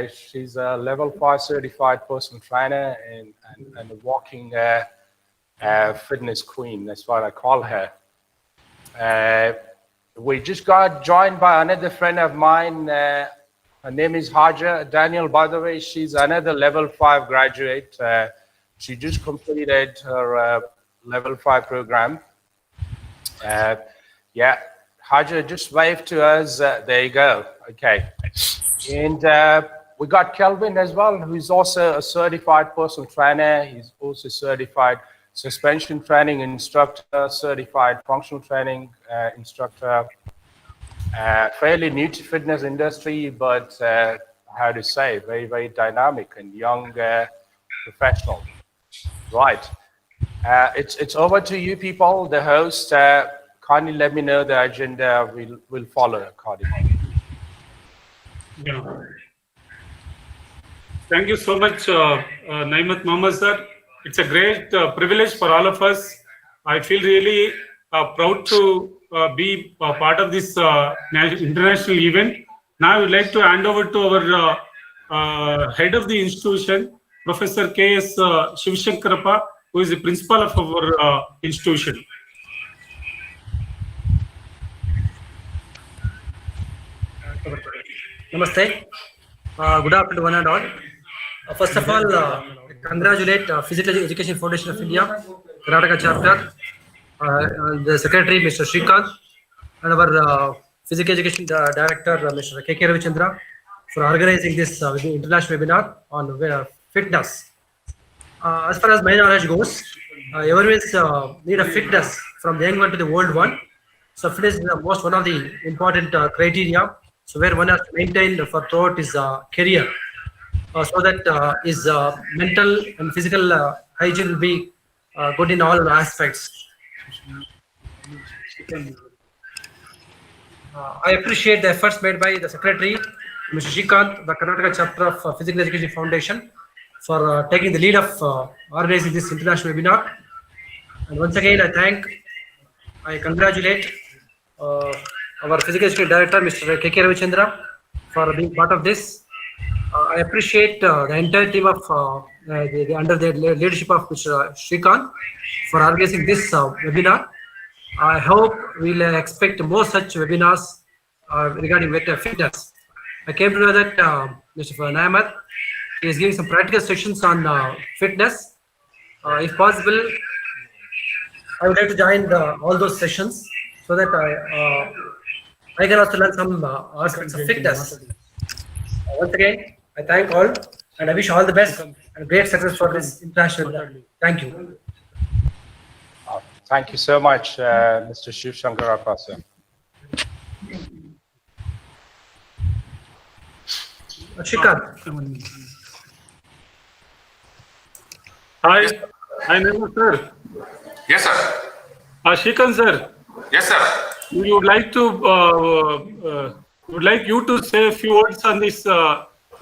She's a level 5 certified personal trainer and a walking fitness queen. That's what I call her. We just got joined by another friend of mine. Her name is Haja Daniel, by the way. She's another level 5 graduate. She just completed her level 5 program. Yeah, Haja, just wave to us. There you go. Okay. And we got Kelvin as well, who's also a certified personal trainer. He's also certified suspension training instructor, certified functional training instructor. Fairly new to fitness industry, but how to say, very, very dynamic and young professional. Right. It's over to you people, the host. Kindly let me know the agenda. We'll follow accordingly. Yeah. Thank you so much, Naimat Mohammed sir. It's a great privilege for all of us. I feel really proud to be part of this international event. Now I would like to hand over to our head of the institution, Professor K.S. Shivshankarappa, who is the principal of our institution. Namaste. Good afternoon, one and all. First of all, congratulate Physical Education Foundation of India, Karnataka chapter, the secretary, Mr. Shrikant, and our Physical Education Director, Mr. K.K. Ravichandra, for organizing this international webinar on fitness. As far as my knowledge goes, everyone need a fitness from the young one to the old one. So fitness is one of the important criteria. So where one has to maintain for throughout his career, so that his mental and physical hygiene will be good in all aspects. I appreciate the efforts made by the secretary, Mr. Shrikant, the Karnataka chapter of Physical Education Foundation, for taking the lead of organizing this international webinar. And once again, I congratulate our Physical Education Director, Mr. K.K. Ravichandra, for being part of this. I appreciate the entire team of under the leadership of Mr. Shrikant for organizing this webinar. I hope we'll expect more such webinars regarding fitness. I came to know that Mr. Naimat is giving some practical sessions on fitness. If possible, I would like to join all those sessions so that I can also learn some aspects of fitness. Once again, I thank all and I wish all the best and great success for this international. Thank you. Thank you so much, Mr. Shivshankarappa, sir. Shrikant. Hi, Naimat sir. Yes, sir. Shrikant sir. Yes, sir. We would like you to say a few words on this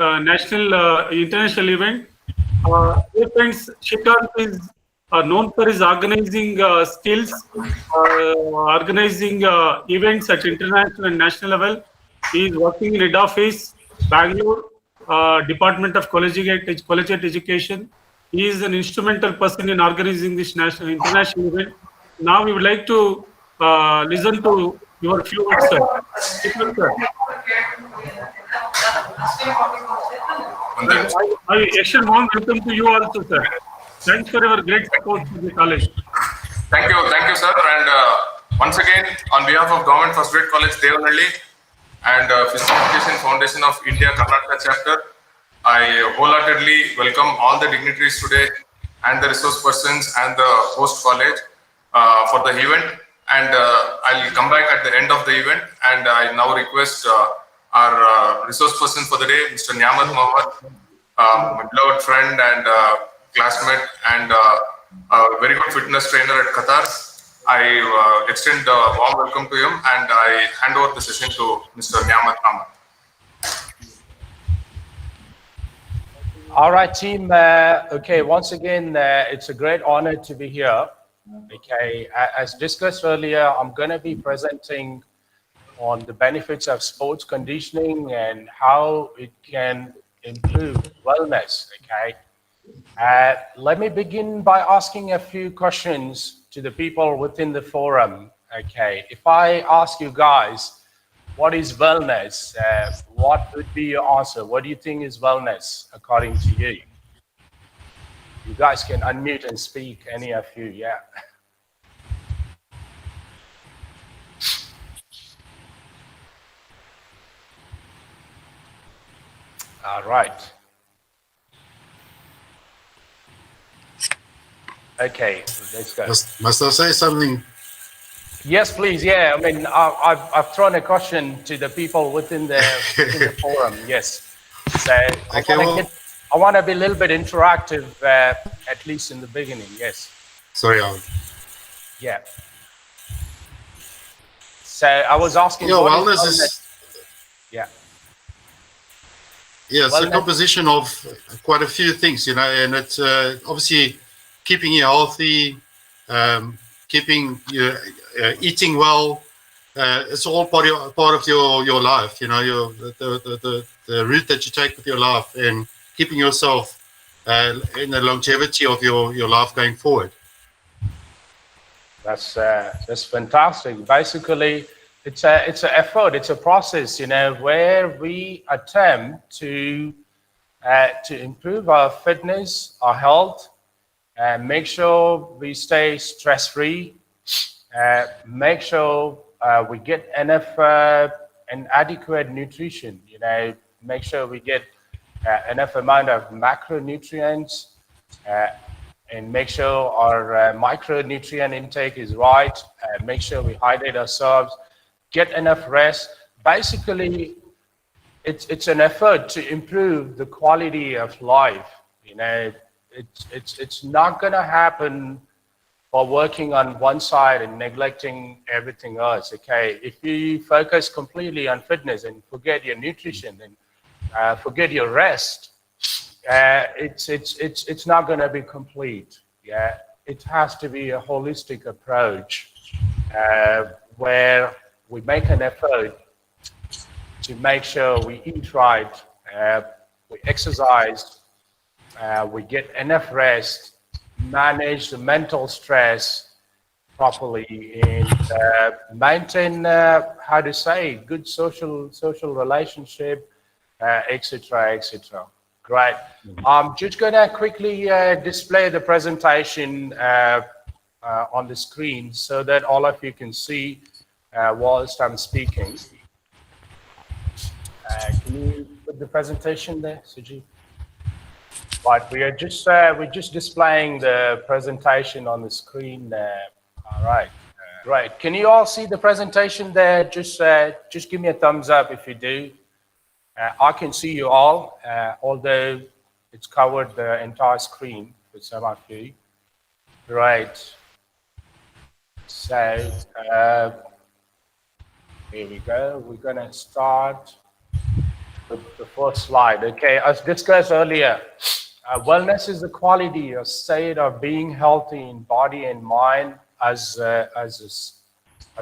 international event. Dear friends, Shrikant is known for his organizing skills, organizing events at international and national level. He is working in head office, Bangalore, Department of Collegiate Education. He is an instrumental person in organizing this international event. Now we would like to listen to your few words, sir. I extend warm welcome to you also, sir. Thanks for your great support to the college. Thank you, sir. And once again, on behalf of Government First Grade College, Devanahalli, and Physical Education Foundation of India, Karnataka chapter, I wholeheartedly welcome all the dignitaries today and the resource persons and the host college for the event. And I'll come back at the end of the event. And I now request our resource person for the day, Mr. Naimat Mohammed, my beloved friend and classmate and a very good fitness trainer at Qatar. I extend a warm welcome to him and I hand over the session to Mr. Naimat Mohammed. All right, team. Okay, once again, it's a great honor to be here. Okay, as discussed earlier, I'm going to be presenting on the benefits of sports conditioning and how it can improve wellness, okay? Let me begin by asking a few questions to the people within the forum, okay? If I ask you guys, what is wellness? What would be your answer? What do you think is wellness according to you? You guys can unmute and speak, any of you, yeah. All right. Okay, let's go. Must I say something? Yes, please. Yeah, I mean, I've thrown a question to the people within the forum. Yes. So Okay, I want to be a little bit interactive, at least in the beginning. Yes. Sorry, Yeah. So I was asking. wellness is. Yeah. Yeah, it's a Wellness. composition of quite a few things, and it's obviously keeping you healthy, keeping you eating well. It's all part of your life, the route that you take with your life and keeping yourself in the longevity of your life going forward. That's fantastic. Basically, it's an effort, it's a process, where we attempt to improve our fitness, our health, and make sure we stay stress-free, make sure we get enough and adequate nutrition, make sure we get enough amount of macronutrients, and make sure our micronutrient intake is right, make sure we hydrate ourselves, get enough rest. Basically, it's an effort to improve the quality of life. It's not going to happen by working on one side and neglecting everything else. Okay, if you focus completely on fitness and forget your nutrition and forget your rest, it's not going to be complete. Yeah, it has to be a holistic approach where we make an effort to make sure we eat right, we exercise, we get enough rest, manage the mental stress properly, and maintain good social relationship, etc., etc. Great. I'm just gonna quickly display the presentation on the screen so that all of you can see whilst I'm speaking. Can you put the presentation there, Suji? Right, we're just displaying the presentation on the screen. All right, great. Can you all see the presentation there? Just give me a thumbs up if you do. I can see you all, although it's covered the entire screen for some of you. Right. So here we go. We're gonna start with the first slide. Okay, as discussed earlier, wellness is the quality or state of being healthy in body and mind as a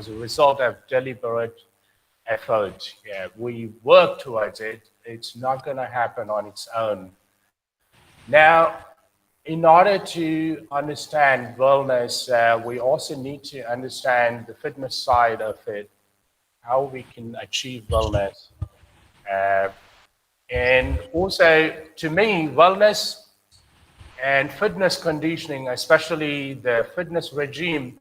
result of deliberate effort. Yeah, we work towards it. It's not going to happen on its own. Now, in order to understand wellness, we also need to understand the fitness side of it, how we can achieve wellness. And also, to me, wellness and fitness conditioning, especially the fitness regime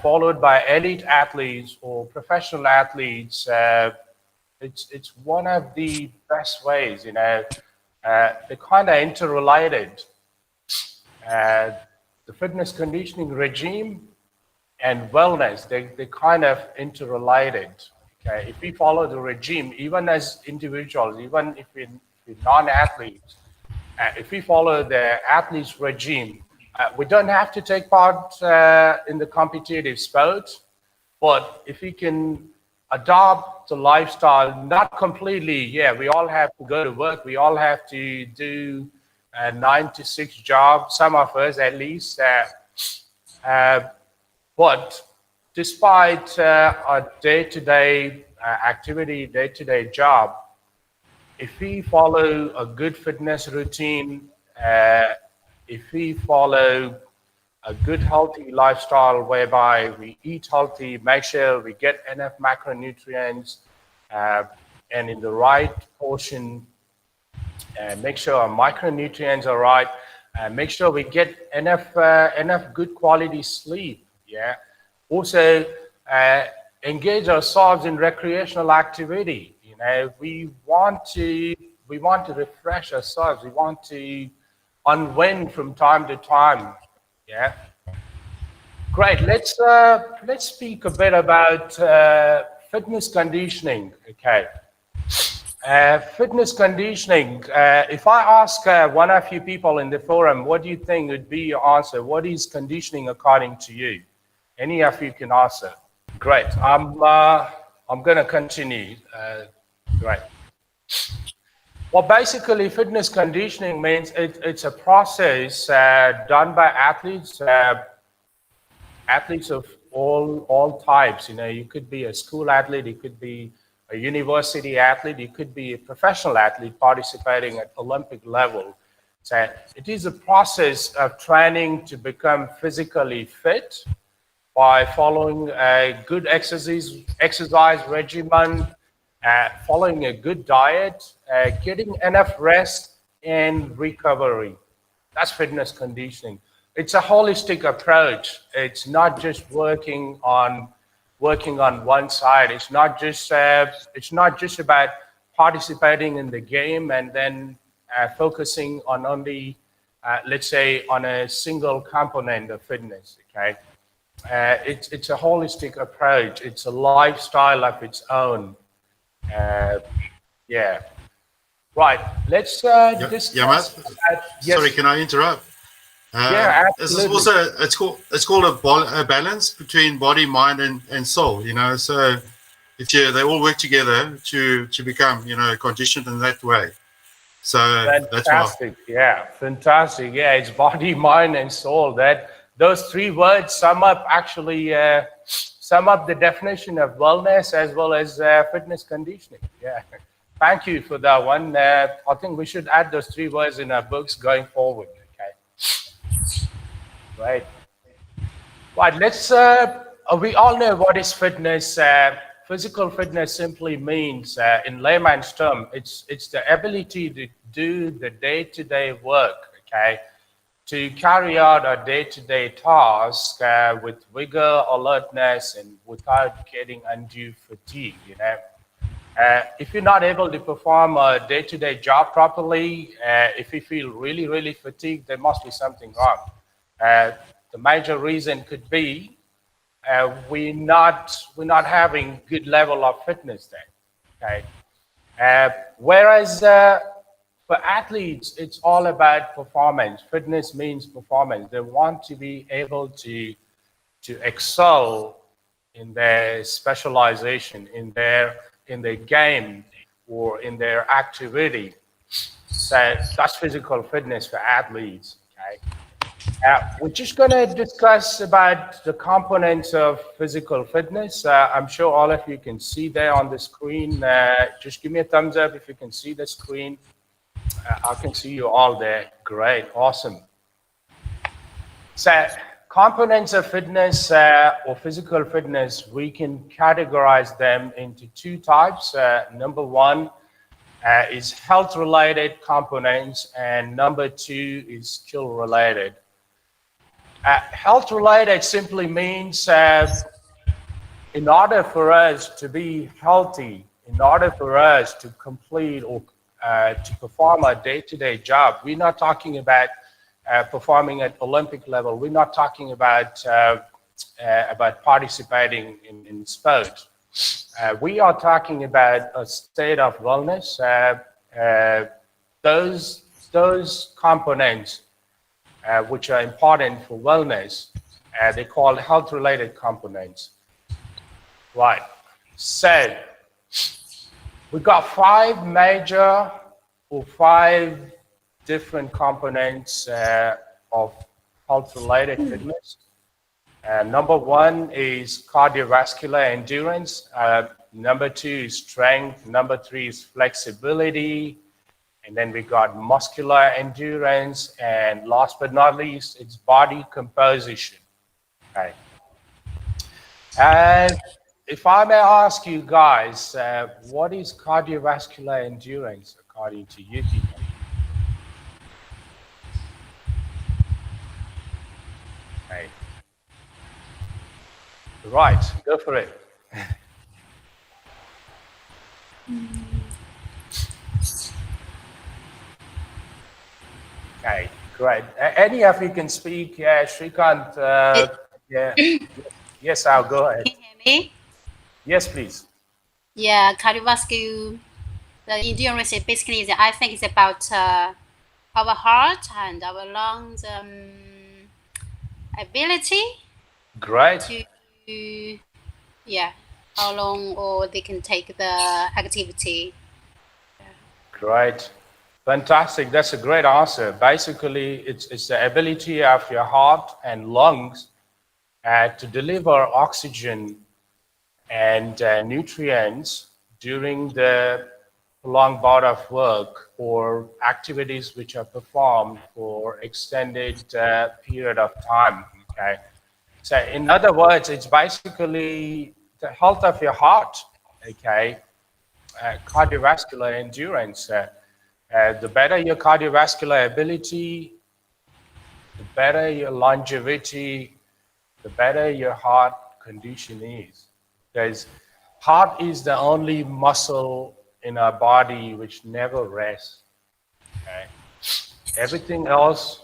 followed by elite athletes or professional athletes, it's one of the best ways. They're kind of interrelated. The fitness conditioning regime and wellness, they're kind of interrelated. Okay, if we follow the regime, even as individuals, even if we're non-athletes, if we follow the athlete's regime, we don't have to take part in the competitive sport, but if we can adopt the lifestyle, not completely, yeah, we all have to go to work, we all have to do a 9 to 6 job, some of us at least, but despite our day-to-day activity, day-to-day job, if we follow a good fitness routine, if we follow a good healthy lifestyle whereby we eat healthy, make sure we get enough macronutrients and in the right portion, make sure our micronutrients are right, make sure we get enough good quality sleep. Yeah. Also, engage ourselves in recreational activity. You know, we want to refresh ourselves. We want to unwind from time to time. Yeah. Great. Let's speak a bit about fitness conditioning. Okay. Fitness conditioning. If I ask one of you people in the forum, what do you think would be your answer? What is conditioning according to you? Any of you can answer. Great. I'm going to continue. Great. Well, basically, fitness conditioning means it's a process done by athletes, athletes of all types. You know, you could be a school athlete, you could be a university athlete, you could be a professional athlete participating at Olympic level. So it is a process of training to become physically fit by following a good exercise regimen, following a good diet, getting enough rest and recovery. That's fitness conditioning. It's a holistic approach. It's not just working on one side. It's not just about participating in the game and then focusing on only, let's say, on a single component of fitness. Okay, it's a holistic approach. It's a lifestyle of its own. Yeah. Right. Let's discuss. Yes. Sorry, can I interrupt? Yeah, absolutely. This is also it's called a balance between body, mind, and soul. You know, so if they all work together to become conditioned in that way. So fantastic. That's why. Yeah, fantastic. Yeah, it's body, mind, and soul. Those three words sum up the definition of wellness as well as fitness conditioning. Yeah, thank you for that one. I think we should add those three words in our books going forward. Right. Right. Let's. We all know what is fitness. Physical fitness simply means, in layman's term, it's the ability to do the day-to-day work. Okay, to carry out our day-to-day task with vigor, alertness, and without getting undue fatigue. You know, if you're not able to perform a day-to-day job properly, if you feel really, really fatigued, there must be something wrong. The major reason could be we're not having good level of fitness there. Okay, whereas for athletes, it's all about performance. Fitness means performance. They want to be able to excel in their specialization, in their game or in their activity. So that's physical fitness for athletes. Okay. We're just going to discuss about the components of physical fitness. I'm sure all of you can see there on the screen. Just give me a thumbs up if you can see the screen. I can see you all there. Great, awesome. So components of fitness or physical fitness, we can categorize them into two types. Number one is health-related components, and number two is skill-related. Health-related simply means in order for us to be healthy, in order for us to complete or to perform a day-to-day job, we're not talking about performing at Olympic level. We're not talking about participating in sport. We are talking about a state of wellness. Those components which are important for wellness, they're called health-related components. Right. So we've got five major or five different components of health-related fitness. Number one is cardiovascular endurance. Number two is strength. Number three is flexibility. And then we got muscular endurance. And last but not least, it's body composition. Okay. And if I may ask you guys, what is cardiovascular endurance according to you people? Okay. Right, go for it. Okay, great. Any of you can speak? Yeah, Shrikant. Yeah. Yes, I'll go ahead. Can you hear me? Yes, please. Yeah, cardiovascular endurance is basically, I think it's about our heart and our lungs ability Great. to, yeah, how long or they can take the activity. Great. Fantastic. That's a great answer. Basically, it's the ability of your heart and lungs to deliver oxygen and nutrients during the prolonged bout of work or activities which are performed for extended period of time. Okay. So in other words, it's basically the health of your heart. Okay. Cardiovascular endurance. The better your cardiovascular ability, the better your longevity, the better your heart condition is. Because heart is the only muscle in our body which never rests. Okay? Everything else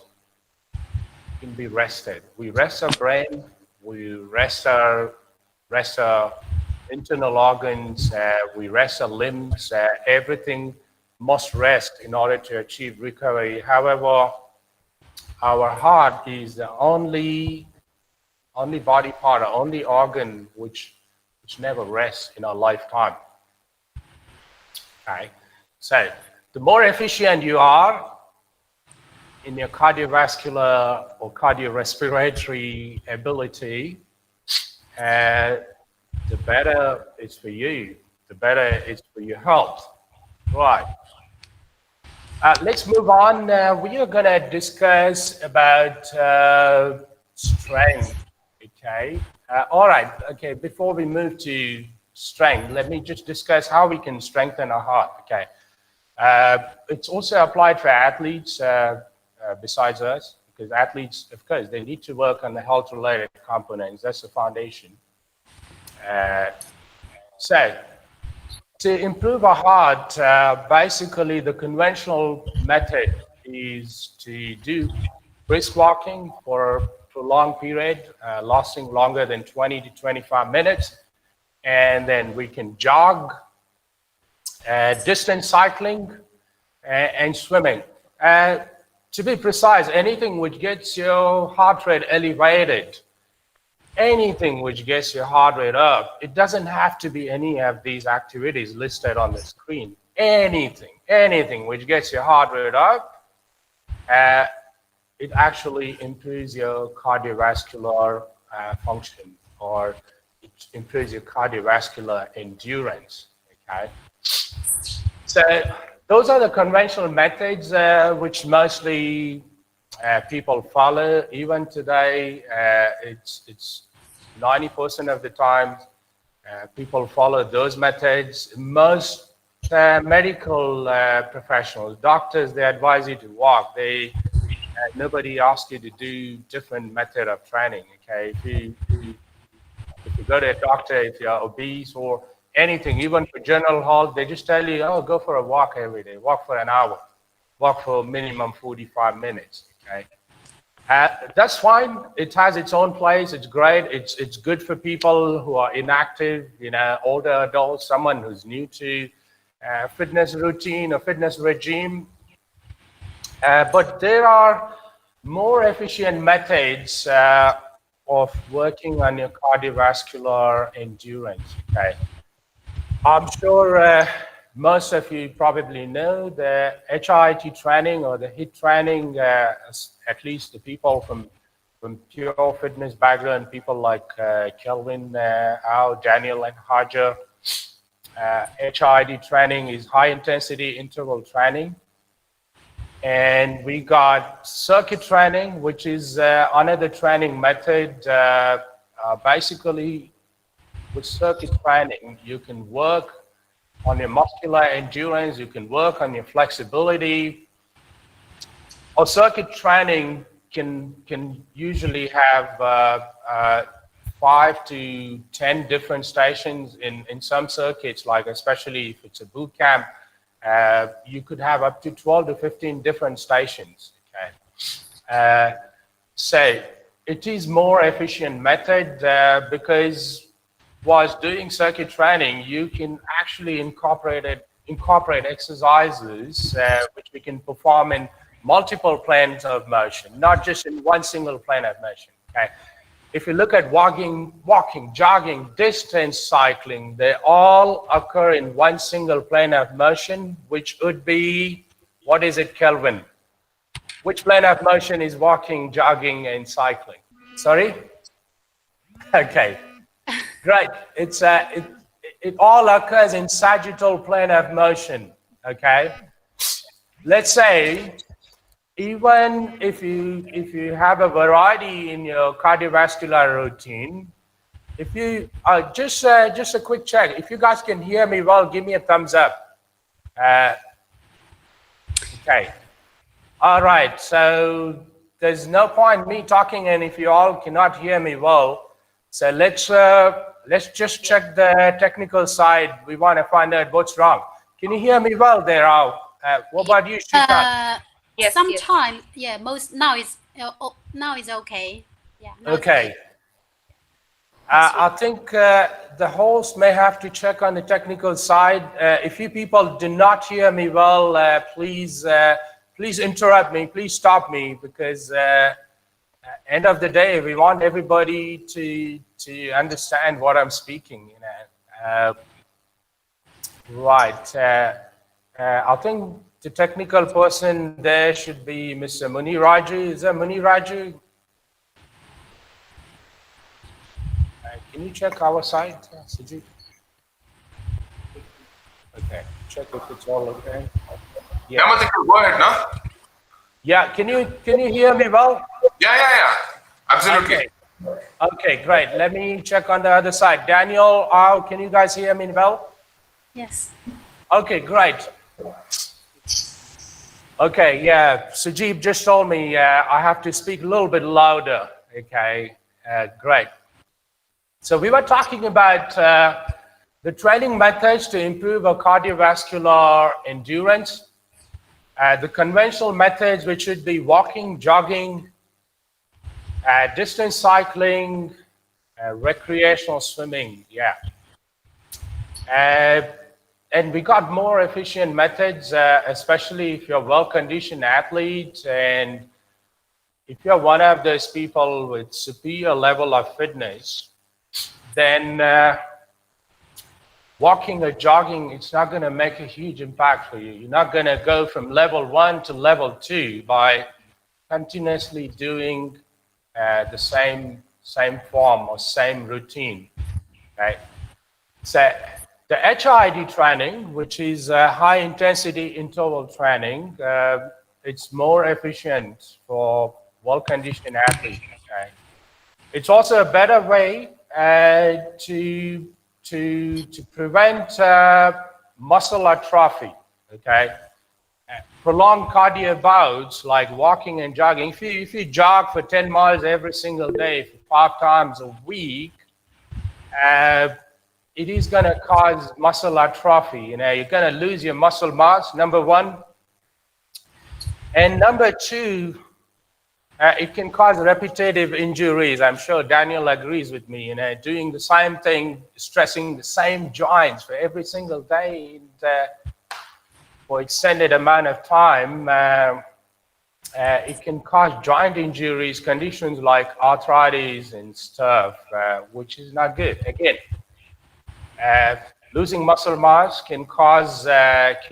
can be rested. We rest our brain, we rest our internal organs, we rest our limbs, everything must rest in order to achieve recovery. However, our heart is the only body part, the only organ which never rests in our lifetime. Okay, so the more efficient you are in your cardiovascular or cardiorespiratory ability, the better it's for you, the better it's for your health. Right. Let's move on. We are going to discuss about strength. Okay. All right. Okay. Before we move to strength, let me just discuss how we can strengthen our heart. Okay. It's also applied for athletes besides us, because athletes, of course, they need to work on the health-related components. That's the foundation. So, to improve our heart, basically the conventional method is to do brisk walking for a prolonged period, lasting longer than 20 to 25 minutes. And then we can jog, distance cycling, and swimming. To be precise, anything which gets your heart rate elevated, anything which gets your heart rate up, it doesn't have to be any of these activities listed on the screen. Anything which gets your heart rate up, it actually improves your cardiovascular function, or it improves your cardiovascular endurance. Okay, so those are the conventional methods which mostly people follow. Even today, it's 90% of the time people follow those methods. Most medical professionals, doctors, they advise you to walk. Nobody asks you to do different method of training. Okay, if you go to a doctor, if you're obese or anything, even for general health, they just tell you, oh, go for a walk every day, walk for an hour, walk for minimum 45 minutes. Okay, that's fine. It has its own place. It's great. It's good for people who are inactive, older adults, someone who's new to fitness routine or fitness regime. But there are more efficient methods of working on your cardiovascular endurance. Okay, I'm sure most of you probably know the HIIT training or the HIIT training, at least the people from from pure fitness background, people like Kelvin, Al, Daniel, and Hajar. HIIT training is high intensity interval training. And we got circuit training, which is another training method. Basically, with circuit training, you can work on your muscular endurance, you can work on your flexibility. Or circuit training can usually have 5 to 10 different stations in some circuits, like especially if it's a boot camp. You could have up to 12 to 15 different stations. Okay, so it is more efficient method because whilst doing circuit training, you can actually incorporate exercises which we can perform in multiple planes of motion, not just in one single plane of motion. Okay, if you look at walking, jogging, distance cycling, they all occur in one single plane of motion, which would be, what is it, Kelvin? Which plane of motion is walking, jogging, and cycling? Sorry? Okay, great. It all occurs in sagittal plane of motion, okay? Let's say, even if you have a variety in your cardiovascular routine, if you just a quick check, if you guys can hear me well, give me a thumbs up. Okay, all right, so there's no point me talking, and if you all cannot hear me well, so let's just check the technical side. We want to find out what's wrong. Can you hear me well there, Al? What about you, Shrikant? Yes. Sometimes, yeah. Now it's okay. Yeah. Okay. I think the host may have to check on the technical side. If you people do not hear me well, please interrupt me. Please stop me, because end of the day, we want everybody to understand what I'm speaking. Right. I think the technical person there should be Mr. Muni Raju. Is that Muni Raju? Can you check our side, Sujit? Okay, check if it's all okay. Yeah. Go ahead, no? Yeah, can you hear me well? Yeah. Absolutely. Okay, great. Let me check on the other side. Daniel, can you guys hear me well? Yes. Okay, great. Okay, yeah, Sujib just told me I have to speak a little bit louder. Okay, great. So we were talking about the training methods to improve our cardiovascular endurance. The conventional methods, which should be walking, jogging, distance cycling, recreational swimming, yeah. And we got more efficient methods, especially if you're a well-conditioned athlete, and if you're one of those people with superior level of fitness, then walking or jogging, it's not going to make a huge impact for you. You're not going to go from level 1 to level 2 by continuously doing the same form or same routine, right? So the HIIT training, which is high intensity interval training, it's more efficient for well-conditioned athletes. Okay? It's also a better way to prevent muscle atrophy. Okay, prolonged cardio bouts like walking and jogging. If you jog for 10 miles every single day for 5 times a week, it is going to cause muscle atrophy. You're going to lose your muscle mass, number one. And number two, it can cause repetitive injuries. I'm sure Daniel agrees with me. Doing the same thing, stressing the same joints for every single day for extended amount of time, it can cause joint injuries, conditions like arthritis and stuff, which is not good. Again, losing muscle mass can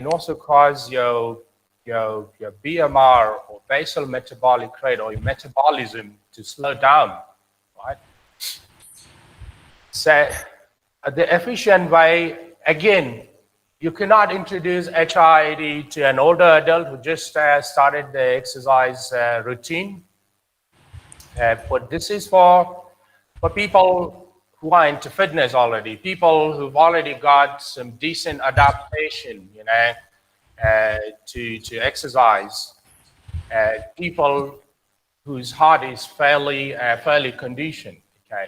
also cause your your BMR or basal metabolic rate or your metabolism to slow down, right? So the efficient way, again, you cannot introduce HIIT to an older adult who just started the exercise routine. But this is for people who are into fitness already, people who've already got some decent adaptation, you know, to exercise, people whose heart is fairly conditioned. Okay,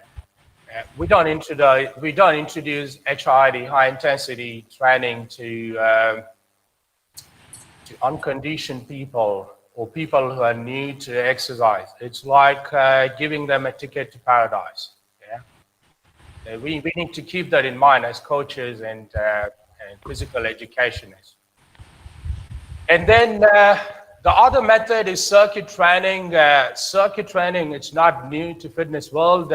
we don't introduce HIIT, high intensity training, to unconditioned people or people who are new to exercise. It's like giving them a ticket to paradise. Yeah, we need to keep that in mind as coaches and physical educationists. And then the other method is circuit training. Circuit training, it's not new to fitness world.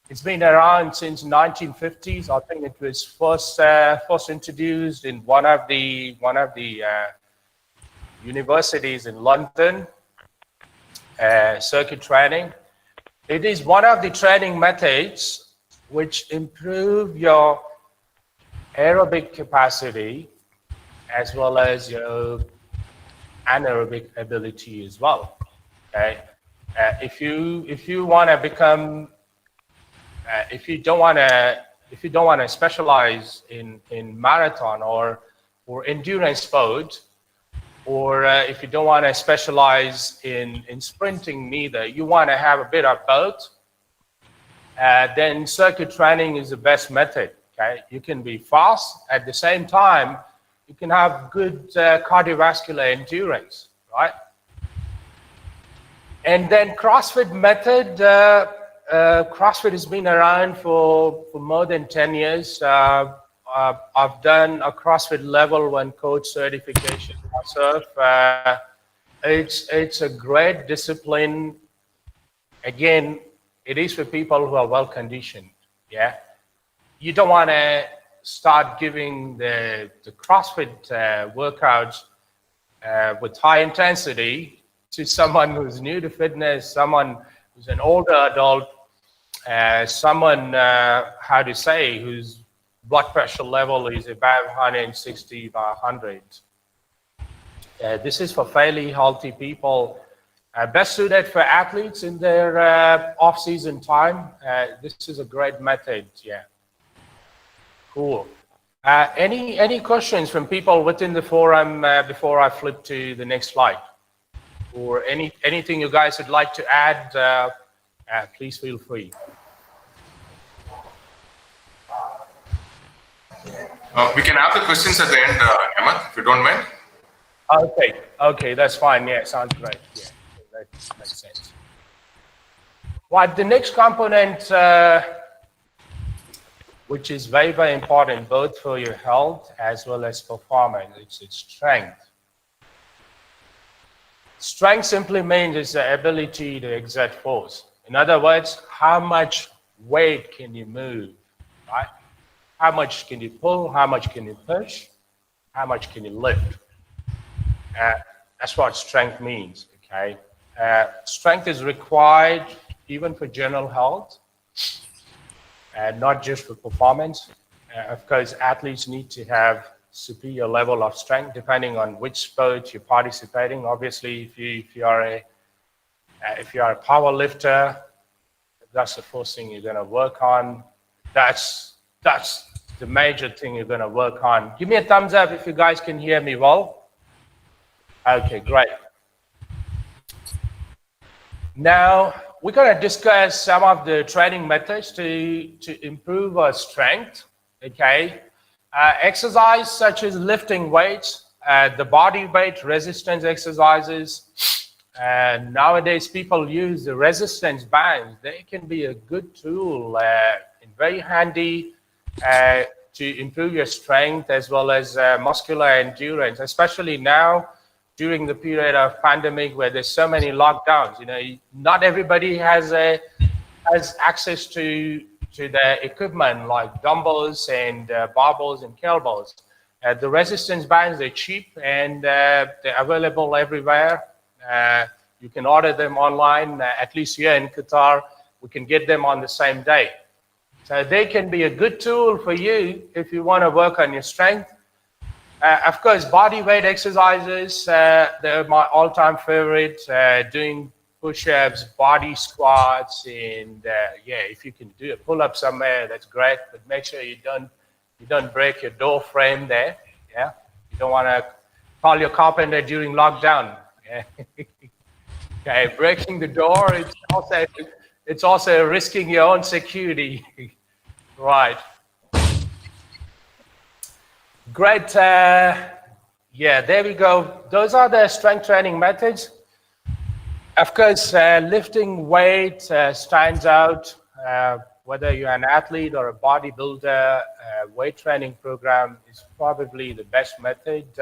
It's been around since 1950s. I think it was first introduced in one of the universities in London. Circuit training. It is one of the training methods which improve your aerobic capacity as well as your anaerobic ability as well. Okay, if you want to become, if you don't want to specialize in marathon or endurance sport, or if you don't want to specialize in sprinting neither, you want to have a bit of both, then circuit training is the best method. Okay, you can be fast at the same time. You can have good cardiovascular endurance, right? And then CrossFit Method. CrossFit has been around for more than 10 years. I've done a CrossFit level 1 coach certification myself. It's a great discipline. Again, it is for people who are well conditioned. Yeah, you don't want to start giving the CrossFit workouts with high intensity to someone who's new to fitness, someone who's an older adult, someone, how to say, whose blood pressure level is above 160 by 100. This is for fairly healthy people, best suited for athletes in their off-season time. This is a great method, yeah. Cool. Any questions from people within the forum before I flip to the next slide? Or anything you guys would like to add, please feel free. We can have the questions at the end, Hemant, if you don't mind. Okay, that's fine. Yeah, sounds great. Yeah, that makes sense. Right, the next component, which is very, very important both for your health as well as performance, it's strength. Strength simply means it's the ability to exert force. In other words, how much weight can you move, right? How much can you pull? How much can you push? How much can you lift? That's what strength means, okay? Strength is required even for general health, not just for performance. Of course, athletes need to have superior level of strength depending on which sport you're participating. Obviously, if you are a power lifter, that's the first thing you're going to work on. That's the major thing you're going to work on. Give me a thumbs up if you guys can hear me well. Okay, great. Now, we're going to discuss some of the training methods to improve our strength, okay? Exercise such as lifting weights, the body weight resistance exercises. Nowadays, people use the resistance bands. They can be a good tool and very handy to improve your strength as well as muscular endurance, especially now during the period of pandemic where there's so many lockdowns. You know, not everybody has access to the equipment like dumbbells and barbells and kettlebells. The resistance bands, they're cheap and they're available everywhere. You can order them online, at least here in Qatar. We can get them on the same day. So they can be a good tool for you if you want to work on your strength. Of course, body weight exercises, they're my all-time favorite. Doing push-ups, body squats, and yeah, if you can do a pull-up somewhere, that's great. But make sure you don't break your door frame there. Yeah, you don't want to call your carpenter during lockdown. Yeah. Okay, breaking the door, it's also risking your own security. Right. Great. Yeah, there we go. Those are the strength training methods. Of course, lifting weight stands out. Whether you're an athlete or a bodybuilder, weight training program is probably the best method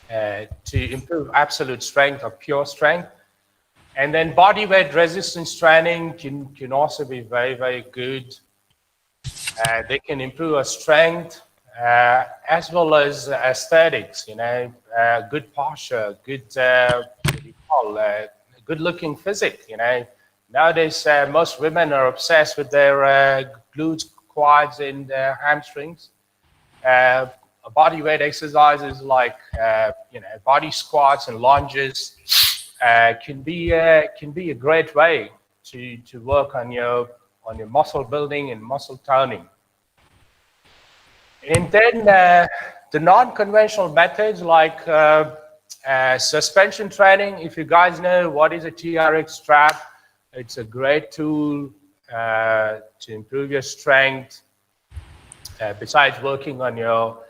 to improve absolute strength or pure strength. And then body weight resistance training can also be very, very good. They can improve our strength as well as aesthetics, you know, good posture, good, good looking physique, you know. Nowadays, most women are obsessed with their glutes, quads, and hamstrings. Body weight exercises like, you know, body squats and lunges can be a great way to work on your muscle building and muscle toning. And then the non-conventional methods like suspension training. If you guys know what is a TRX strap, it's a great tool to improve your strength besides working on your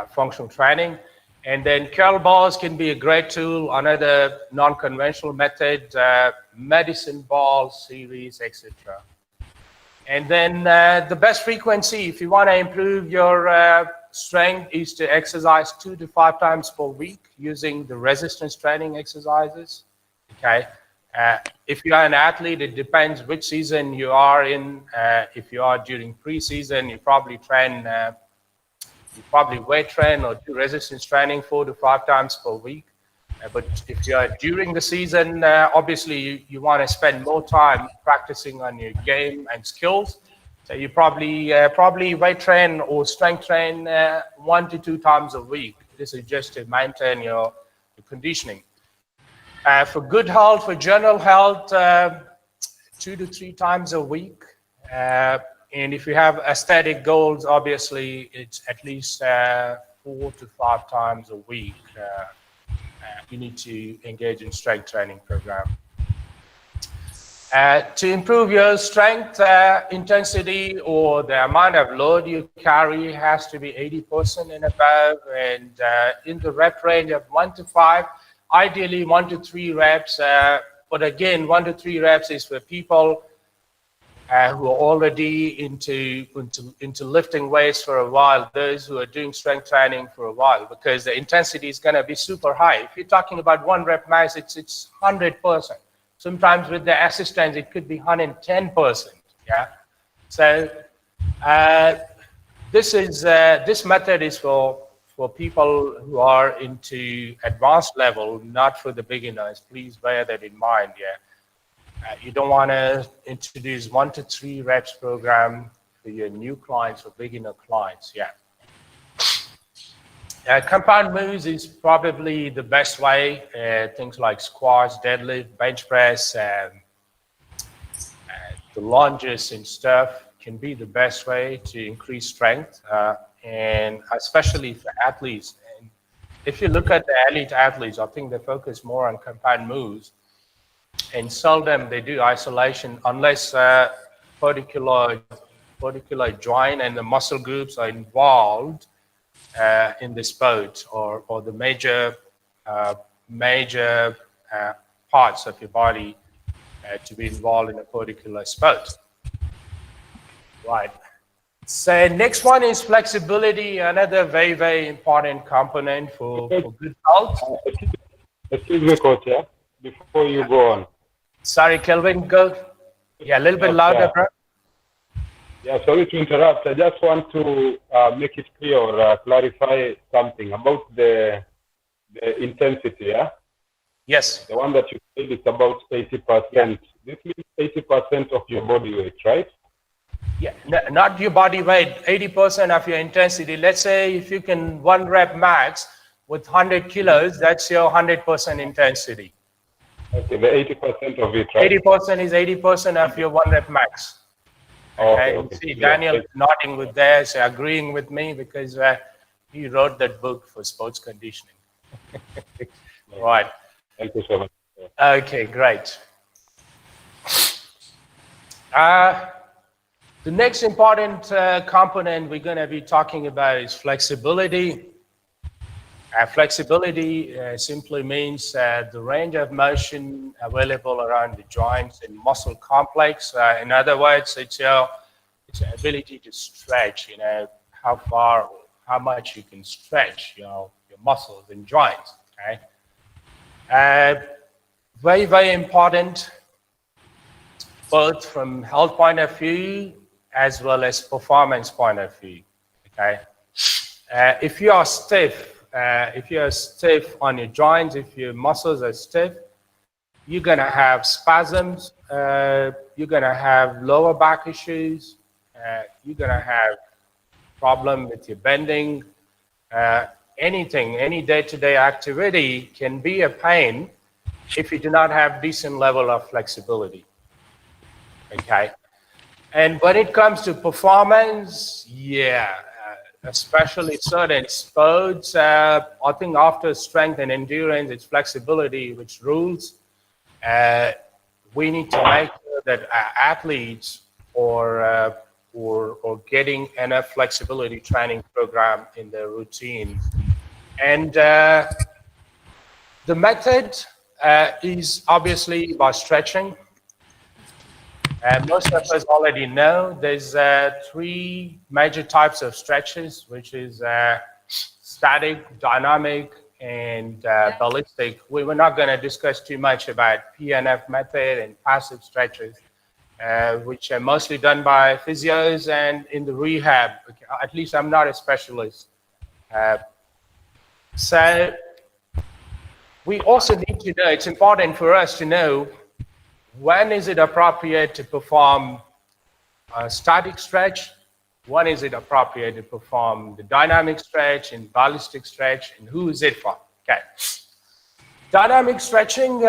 functional training. And then curl balls can be a great tool, another non-conventional method, medicine ball series, etc. And then the best frequency, if you want to improve your strength, is to exercise 2 to 5 times per week using the resistance training exercises. Okay. If you are an athlete, it depends which season you are in. If you are during pre-season, you probably train. You probably weight train or do resistance training 4 to 5 times per week. But if you are during the season, obviously you want to spend more time practicing on your game and skills. So you probably weight train or strength train 1 to 2 times a week. This is just to maintain your conditioning. For good health, for general health, 2 to 3 times a week. And if you have aesthetic goals, obviously it's at least 4 to 5 times a week. You need to engage in strength training program. To improve your strength intensity or the amount of load you carry has to be 80% and above, and in the rep range of 1 to 5, ideally 1 to 3 reps. But again, 1 to 3 reps is for people who are already into lifting weights for a while, those who are doing strength training for a while, because the intensity is going to be super high. If you're talking about 1 rep max, it's 100%. Sometimes with the assistants, it could be 110%. Yeah. So this method is for people who are into advanced level, not for the beginners. Please bear that in mind. Yeah. You don't want to introduce 1 to 3 reps program for your new clients or beginner clients. Yeah. Compound moves is probably the best way. Things like squats, deadlift, bench press, the lunges and stuff can be the best way to increase strength, and especially for athletes. And if you look at the elite athletes, I think they focus more on compound moves. And seldom they do isolation unless particular joint and the muscle groups are involved in the sport, or the major parts of your body to be involved in a particular sport. Right. So next one is flexibility, another very, very important component for good health. Excuse me, coach, yeah? Before you go on. Sorry, Kelvin, go. Yeah, a little bit louder, bro. Yeah, sorry to interrupt. I just want to make it clear or clarify something about the intensity, yeah? Yes. The one that you said is about 80%. Yeah. This means 80% of your body weight, right? Yeah, not your body weight, 80% of your intensity. Let's say if you can 1 rep max with 100 kilos, that's your 100% intensity. Okay, the 80% of it, right? 80% is 80% of your 1 rep max. Okay, Okay. you see Yeah, Daniel nodding with theirs, agreeing with me because he wrote that book for sports conditioning. Right. Thank you so much. Okay, great. The next important component we're going to be talking about is flexibility. Flexibility simply means the range of motion available around the joints and muscle complex. In other words, it's your ability to stretch, how far, how much you can stretch, your muscles and joints, okay? Very, very important, both from health point of view as well as performance point of view, okay? If you are stiff on your joints, if your muscles are stiff, you're going to have spasms, you're going to have lower back issues, you're going to have problem with your bending. Any day-to-day activity can be a pain if you do not have decent level of flexibility, okay? And when it comes to performance, especially certain sports, I think after strength and endurance, it's flexibility which rules. We need to make sure that our athletes are getting enough flexibility training program in their routine. And the method is obviously by stretching. Most of us already know there's 3 major types of stretches, which is static, dynamic, and ballistic. We were not going to discuss too much about PNF method and passive stretches, which are mostly done by physios and in the rehab. At least I'm not a specialist. So we also need to know, it's important for us to know when is it appropriate to perform a static stretch, when is it appropriate to perform the dynamic stretch and ballistic stretch, and who is it for? Okay. Dynamic stretching,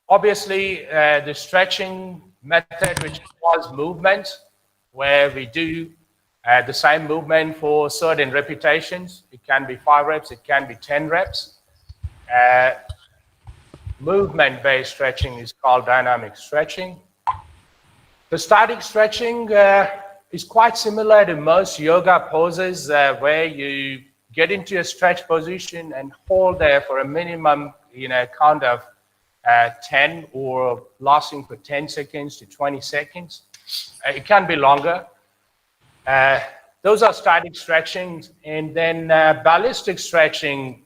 obviously the stretching method which involves movement, where we do the same movement for certain repetitions. It can be 5 reps, it can be 10 reps. Movement-based stretching is called dynamic stretching. The static stretching is quite similar to most yoga poses, where you get into a stretch position and hold there for a minimum, count of 10 or lasting for 10 seconds to 20 seconds. It can be longer. Those are static stretchings. And then ballistic stretching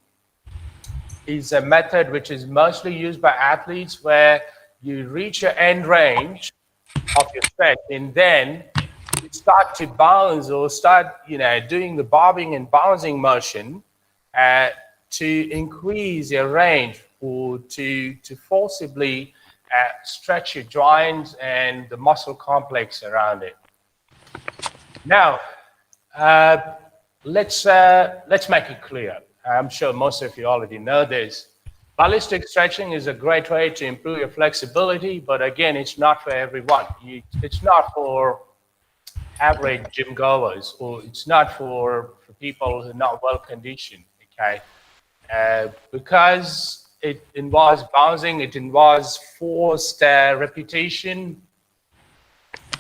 is a method which is mostly used by athletes, where you reach your end range of your stretch and then you start to bounce or start doing the bobbing and bouncing motion to increase your range or to forcibly stretch your joints and the muscle complex around it. Now let's make it clear. I'm sure most of you already know this. Ballistic stretching is a great way to improve your flexibility, but again, it's not for everyone. It's not for average gym goers, or it's not for people who are not well conditioned, okay? Because it involves bouncing, it involves forced repetition.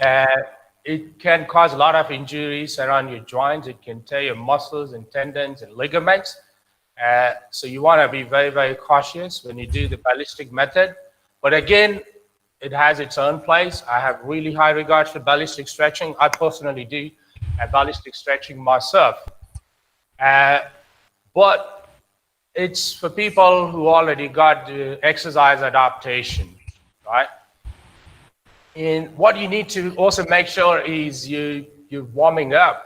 It can cause a lot of injuries around your joints. It can tear your muscles and tendons and ligaments. So you want to be very, very cautious when you do the ballistic method. But again, it has its own place. I have really high regards for ballistic stretching. I personally do ballistic stretching myself. But it's for people who already got the exercise adaptation, right? And what you need to also make sure is you're warming up.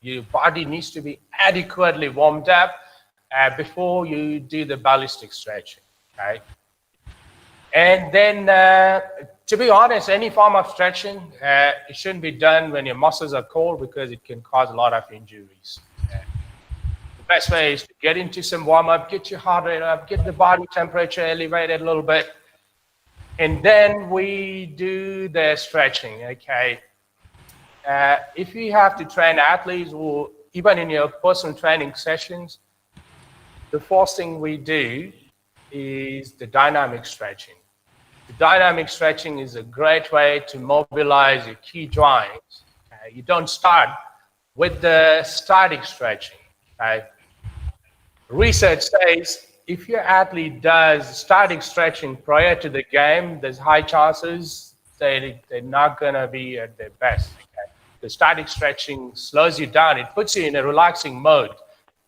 Your body needs to be adequately warmed up before you do the ballistic stretching, okay? And then, to be honest, any form of stretching, it shouldn't be done when your muscles are cold because it can cause a lot of injuries. The best way is to get into some warm-up, get your heart rate up, get the body temperature elevated a little bit, and then we do the stretching, okay? If you have to train athletes or even in your personal training sessions, the first thing we do is the dynamic stretching. The dynamic stretching is a great way to mobilize your key joints. Okay? You don't start with the static stretching. Okay? Research says if your athlete does static stretching prior to the game, there's high chances they're not going to be at their best. Okay? The static stretching slows you down. It puts you in a relaxing mode.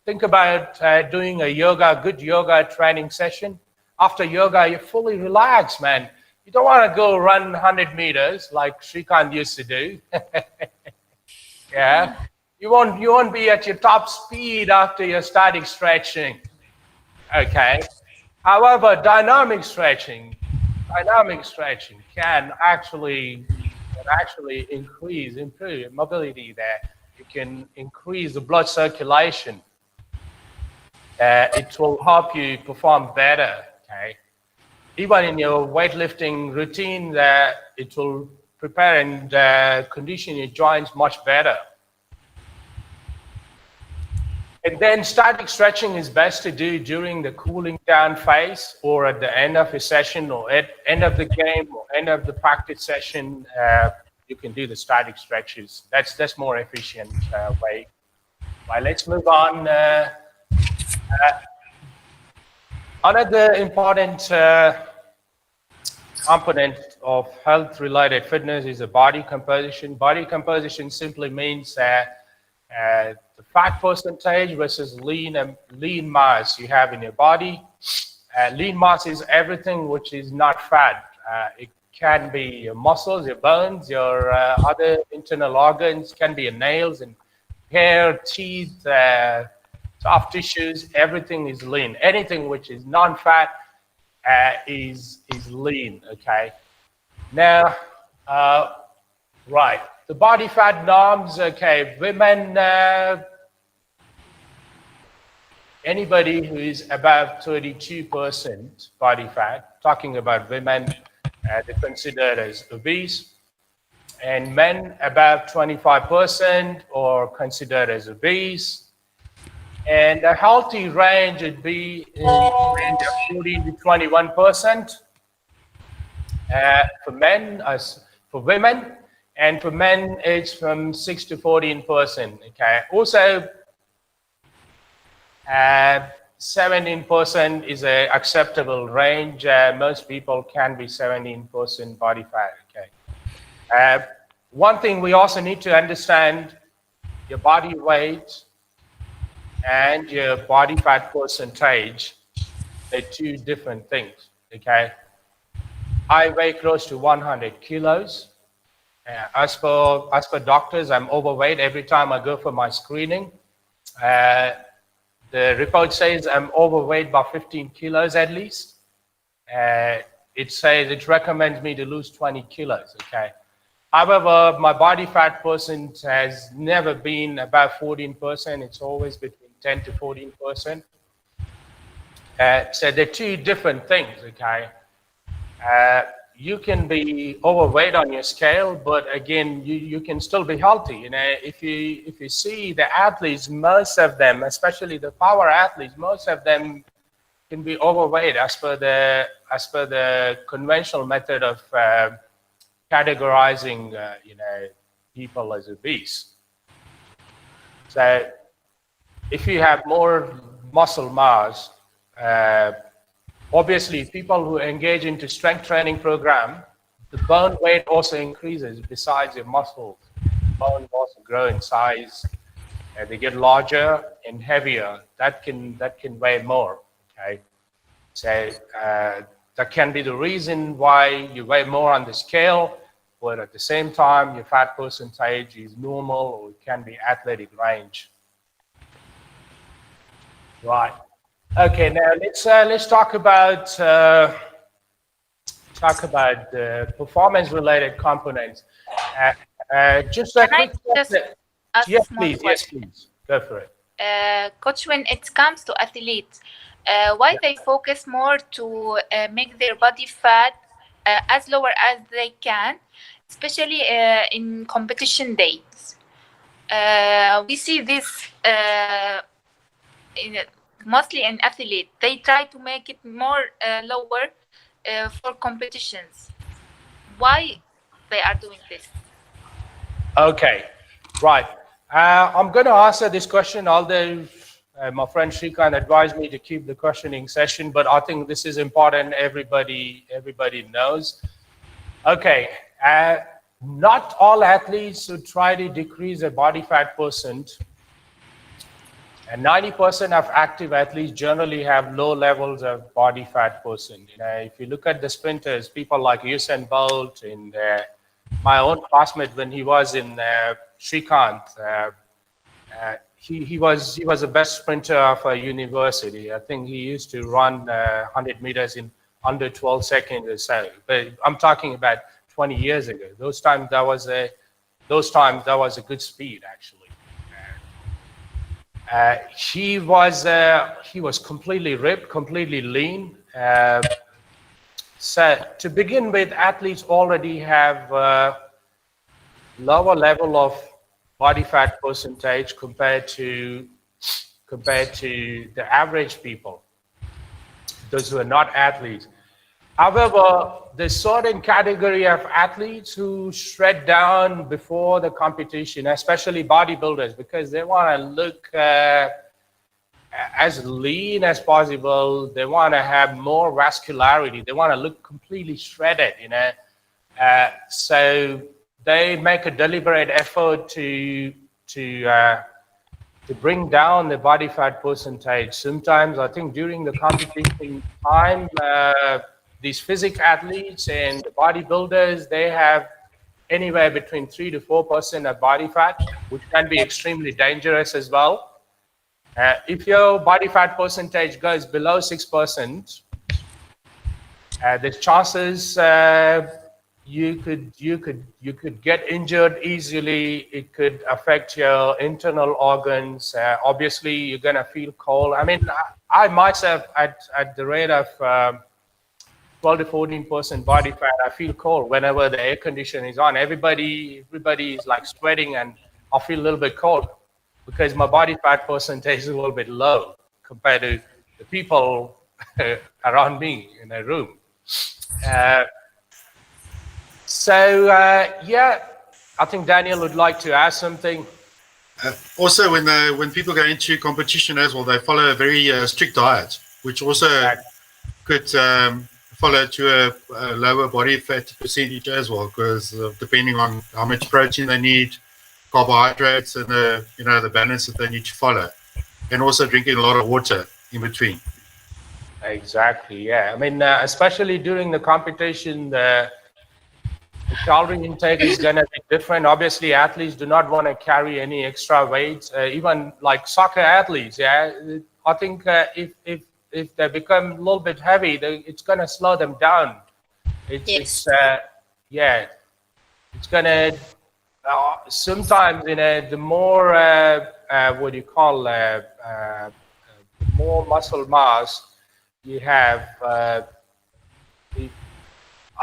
Think about doing a good yoga training session. After yoga, you're fully relaxed, man. You don't want to go run 100 meters like Shrikant used to do. Yeah. You won't be at your top speed after your static stretching. Okay. However, dynamic stretching can actually improve your mobility there. You can increase the blood circulation. It will help you perform better, okay? Even in your weightlifting routine, it will prepare and condition your joints much better. And then static stretching is best to do during the cooling down phase or at the end of a session or at end of the game or end of the practice session. You can do the static stretches. That's more efficient way. Well, let's move on. Another important component of health-related fitness is the body composition. Body composition simply means the fat percentage versus lean mass you have in your body. Lean mass is everything which is not fat. It can be your muscles, your bones, your other internal organs, can be your nails and hair, teeth, soft tissues, everything is lean. Anything which is non-fat is lean, okay? Now, right, the body fat norms, okay, women, anybody who is above 32% body fat, talking about women, they're considered as obese, and men above 25% or considered as obese. And a healthy range would be in the range of 14 to 21% for men, as for women, and for men it's from 6 to 14%. Okay. Also, 17% is an acceptable range. Most people can be 17% body fat. Okay. One thing we also need to understand: your body weight and your body fat percentage, they're two different things, okay? I weigh close to 100 kilos. As per doctors, I'm overweight every time I go for my screening. The report says I'm overweight by 15 kilos at least. It recommends me to lose 20 kilos, okay? However, my body fat percent has never been above 14%. It's always between 10 to 14%. So they're two different things, okay? You can be overweight on your scale, but again, you can still be healthy. You know, if you see the athletes, most of them, especially the power athletes, most of them can be overweight as per the conventional method of categorizing, people as obese. So if you have more muscle mass, obviously people who engage into strength training program, the bone weight also increases besides your muscles. Bone also grow in size. They get larger and heavier. That can weigh more, okay? So that can be the reason why you weigh more on the scale, but at the same time, your fat percentage is normal or it can be athletic range. Right. Okay. Now let's talk about performance-related components. Just a quick. Yes, please. Yes, please. Go for it. Coach, when it comes to athletes, why they focus more to make their body fat as lower as they can, especially in competition days. We see this mostly in athletes. They try to make it more lower for competitions. Why they are doing this? Okay, right. I'm going to answer this question, although my friend Shrikant advised me to keep the questioning session, but I think this is important. Everybody knows. Okay, not all athletes should try to decrease their body fat percent. And 90% of active athletes generally have low levels of body fat percent. If you look at the sprinters, people like Usain Bolt and my own classmate when he was in Shrikant, he was the best sprinter of a university. I think he used to run 100 meters in under 12 seconds or so. But I'm talking about 20 years ago. Those times that was a good speed actually. He was completely ripped, completely lean. So to begin with, athletes already have lower level of body fat percentage compared to the average people, those who are not athletes. However, there's certain category of athletes who shred down before the competition, especially bodybuilders, because they want to look as lean as possible. They want to have more vascularity. They want to look completely shredded, so they make a deliberate effort to bring down the body fat percentage. Sometimes I think during the competition time, these physique athletes and bodybuilders, they have anywhere between 3 to 4% of body fat, which can be extremely dangerous as well. If your body fat percentage goes below 6%, there's chances you could get injured easily. It could affect your internal organs. Obviously, you're gonna feel cold. I mean, I myself at the rate of 12 to 14% body fat, I feel cold whenever the air conditioner is on. Everybody is like sweating, and I feel a little bit cold because my body fat percentage is a little bit low compared to the people around me in a room. Yeah, I think Daniel would like to add something. Also, when people go into competition as well, they follow a very strict diet, which also could follow to a lower body fat percentage as well, because depending on how much protein they need, carbohydrates, and the balance that they need to follow, and also drinking a lot of water in between. Exactly. Yeah. I mean, especially during the competition, the calorie intake is going to be different. Obviously, athletes do not want to carry any extra weight. Even like soccer athletes, I think if they become a little bit heavy, it's going to slow them down. It's going to sometimes the more more muscle mass you have.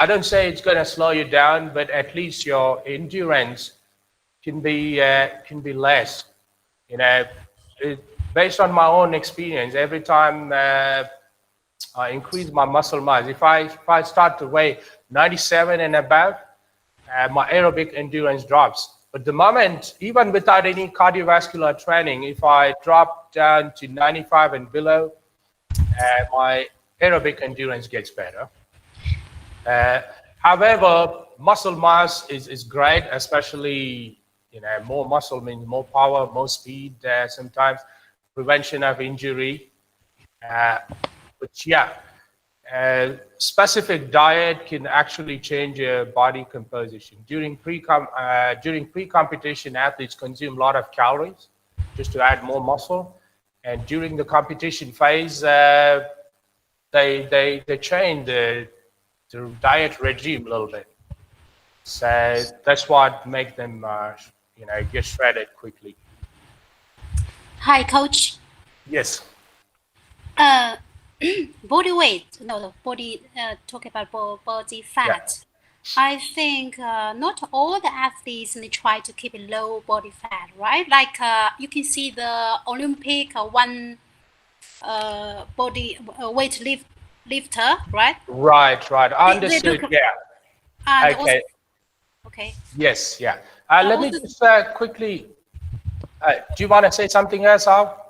I don't say it's going to slow you down, but at least your endurance can be less. Based on my own experience, every time I increase my muscle mass, if I start to weigh 97 and above, my aerobic endurance drops. But the moment, even without any cardiovascular training, if I drop down to 95 and below, my aerobic endurance gets better. However, muscle mass is great, especially more muscle means more power, more speed, sometimes prevention of injury. But yeah, specific diet can actually change your body composition. During pre-competition, athletes consume a lot of calories just to add more muscle, and during the competition phase, they change the diet regime a little bit. So that's what makes them get shredded quickly. Hi, coach. Yes. Body weight, no, body, talk about body fat. I think not all the athletes they try to keep a low body fat, right? Like you can see the Olympic one body weight lifter, right? Right. I understood. Yeah. And Okay. also, okay. Yes. Yeah. Let me just quickly. Do you want to say something else, Al?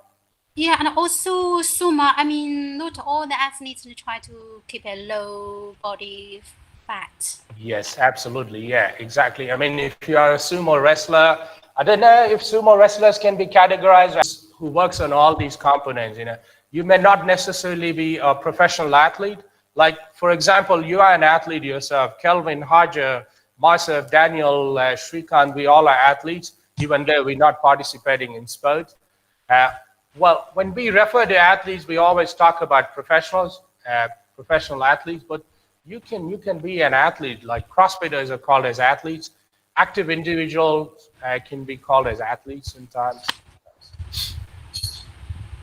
Yeah, and also sumo. I mean, not all the athletes try to keep a low body fat. Yes, absolutely. Yeah, exactly. I mean, if you are a sumo wrestler, I don't know if sumo wrestlers can be categorized as who works on all these components. You may not necessarily be a professional athlete. Like, for example, you are an athlete yourself. Kelvin, Hajar, myself, Daniel, Shrikant, we all are athletes, even though we're not participating in sports. Well, when we refer to athletes, we always talk about professionals, professional athletes, but you can be an athlete. Like CrossFitters are called as athletes. Active individuals can be called as athletes sometimes.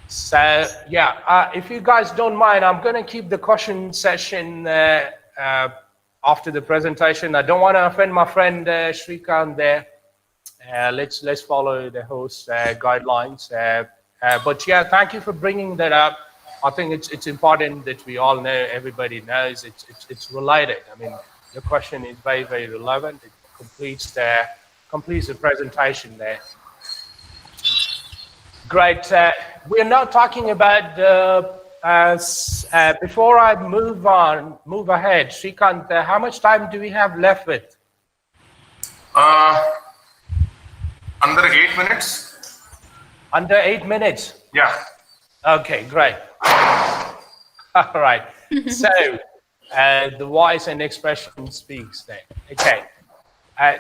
So yeah, if you guys don't mind, I'm going to keep the question session after the presentation. I don't want to offend my friend Shrikant there. Let's follow the host guidelines. But yeah, thank you for bringing that up. I think it's important that we all know, everybody knows it's related. I mean, the question is very, very relevant. It completes the presentation there. Great. We're now talking about before I move ahead, Shrikant, how much time do we have left with? Under 8 minutes. Under 8 minutes? Yeah. Okay, great. All right. So the voice and expression speaks there. Okay.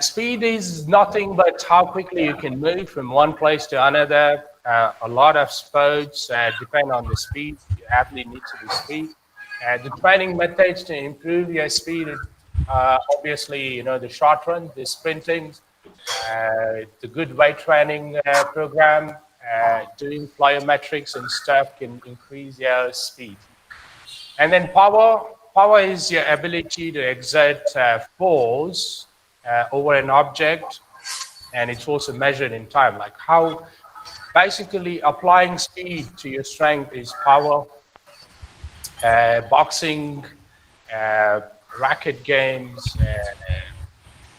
Speed is nothing but how quickly you can move from one place to another. A lot of sports depend on the speed. The athlete needs to be speed. The training methods to improve your speed, obviously, the short run, the sprinting, the good weight training program, doing plyometrics and stuff can increase your speed. And then power is your ability to exert force over an object, and it's also measured in time. Like how basically applying speed to your strength is power. Boxing, racket games,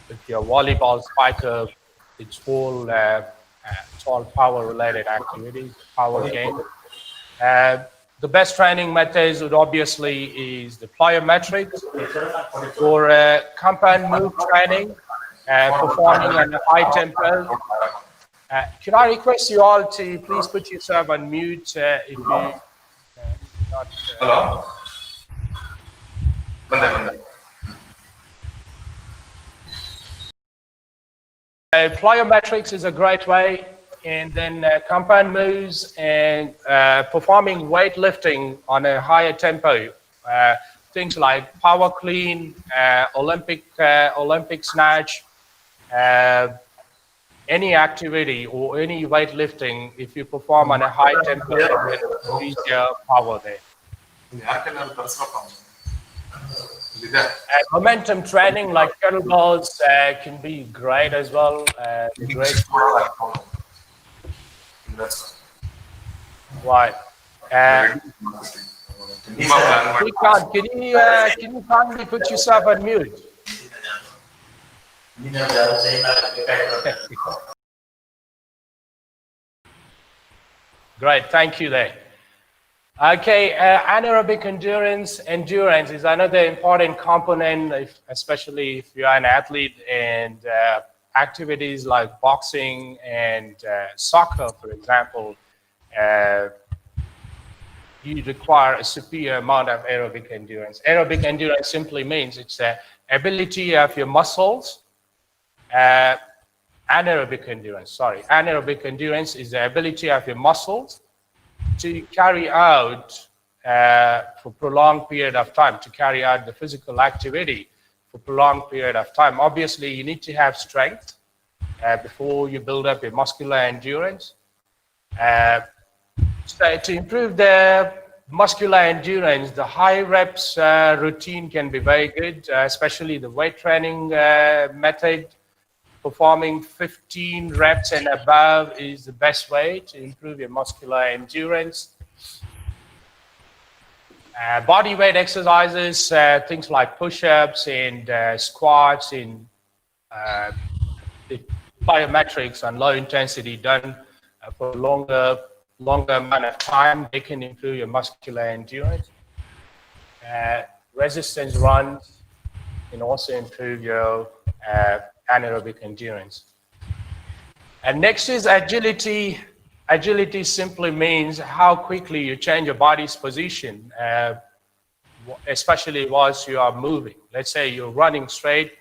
with your volleyball spiker, it's all power-related activities, power game. The best training methods would obviously is the plyometrics for compound move training, performing at a high tempo. Can I request you all to please put yourself on mute if you not... Hello? Plyometrics is a great way, and then compound moves and performing weightlifting on a higher tempo. Things like power clean, Olympic snatch, any activity or any weightlifting, if you perform on a high tempo, you can increase your power there. Momentum training like kettlebells can be great as well. Great. Right. Can you kindly put yourself on mute? Great, thank you there. Okay, anaerobic endurance is another important component, especially if you are an athlete, and activities like boxing and soccer, for example. you require a superior amount of aerobic endurance. Aerobic endurance simply means it's the ability of your muscles. Anaerobic endurance is the ability of your muscles to carry out for prolonged period of time, to carry out the physical activity for prolonged period of time. Obviously, you need to have strength before you build up your muscular endurance. So to improve the muscular endurance, the high reps routine can be very good, especially the weight training method. Performing 15 reps and above is the best way to improve your muscular endurance. Bodyweight exercises, things like push-ups and squats and the plyometrics and low intensity done for longer amount of time, they can improve your muscular endurance. Resistance runs can also improve your anaerobic endurance. And next is agility. Agility simply means how quickly you change your body's position, especially whilst you are moving. Let's say you're running straight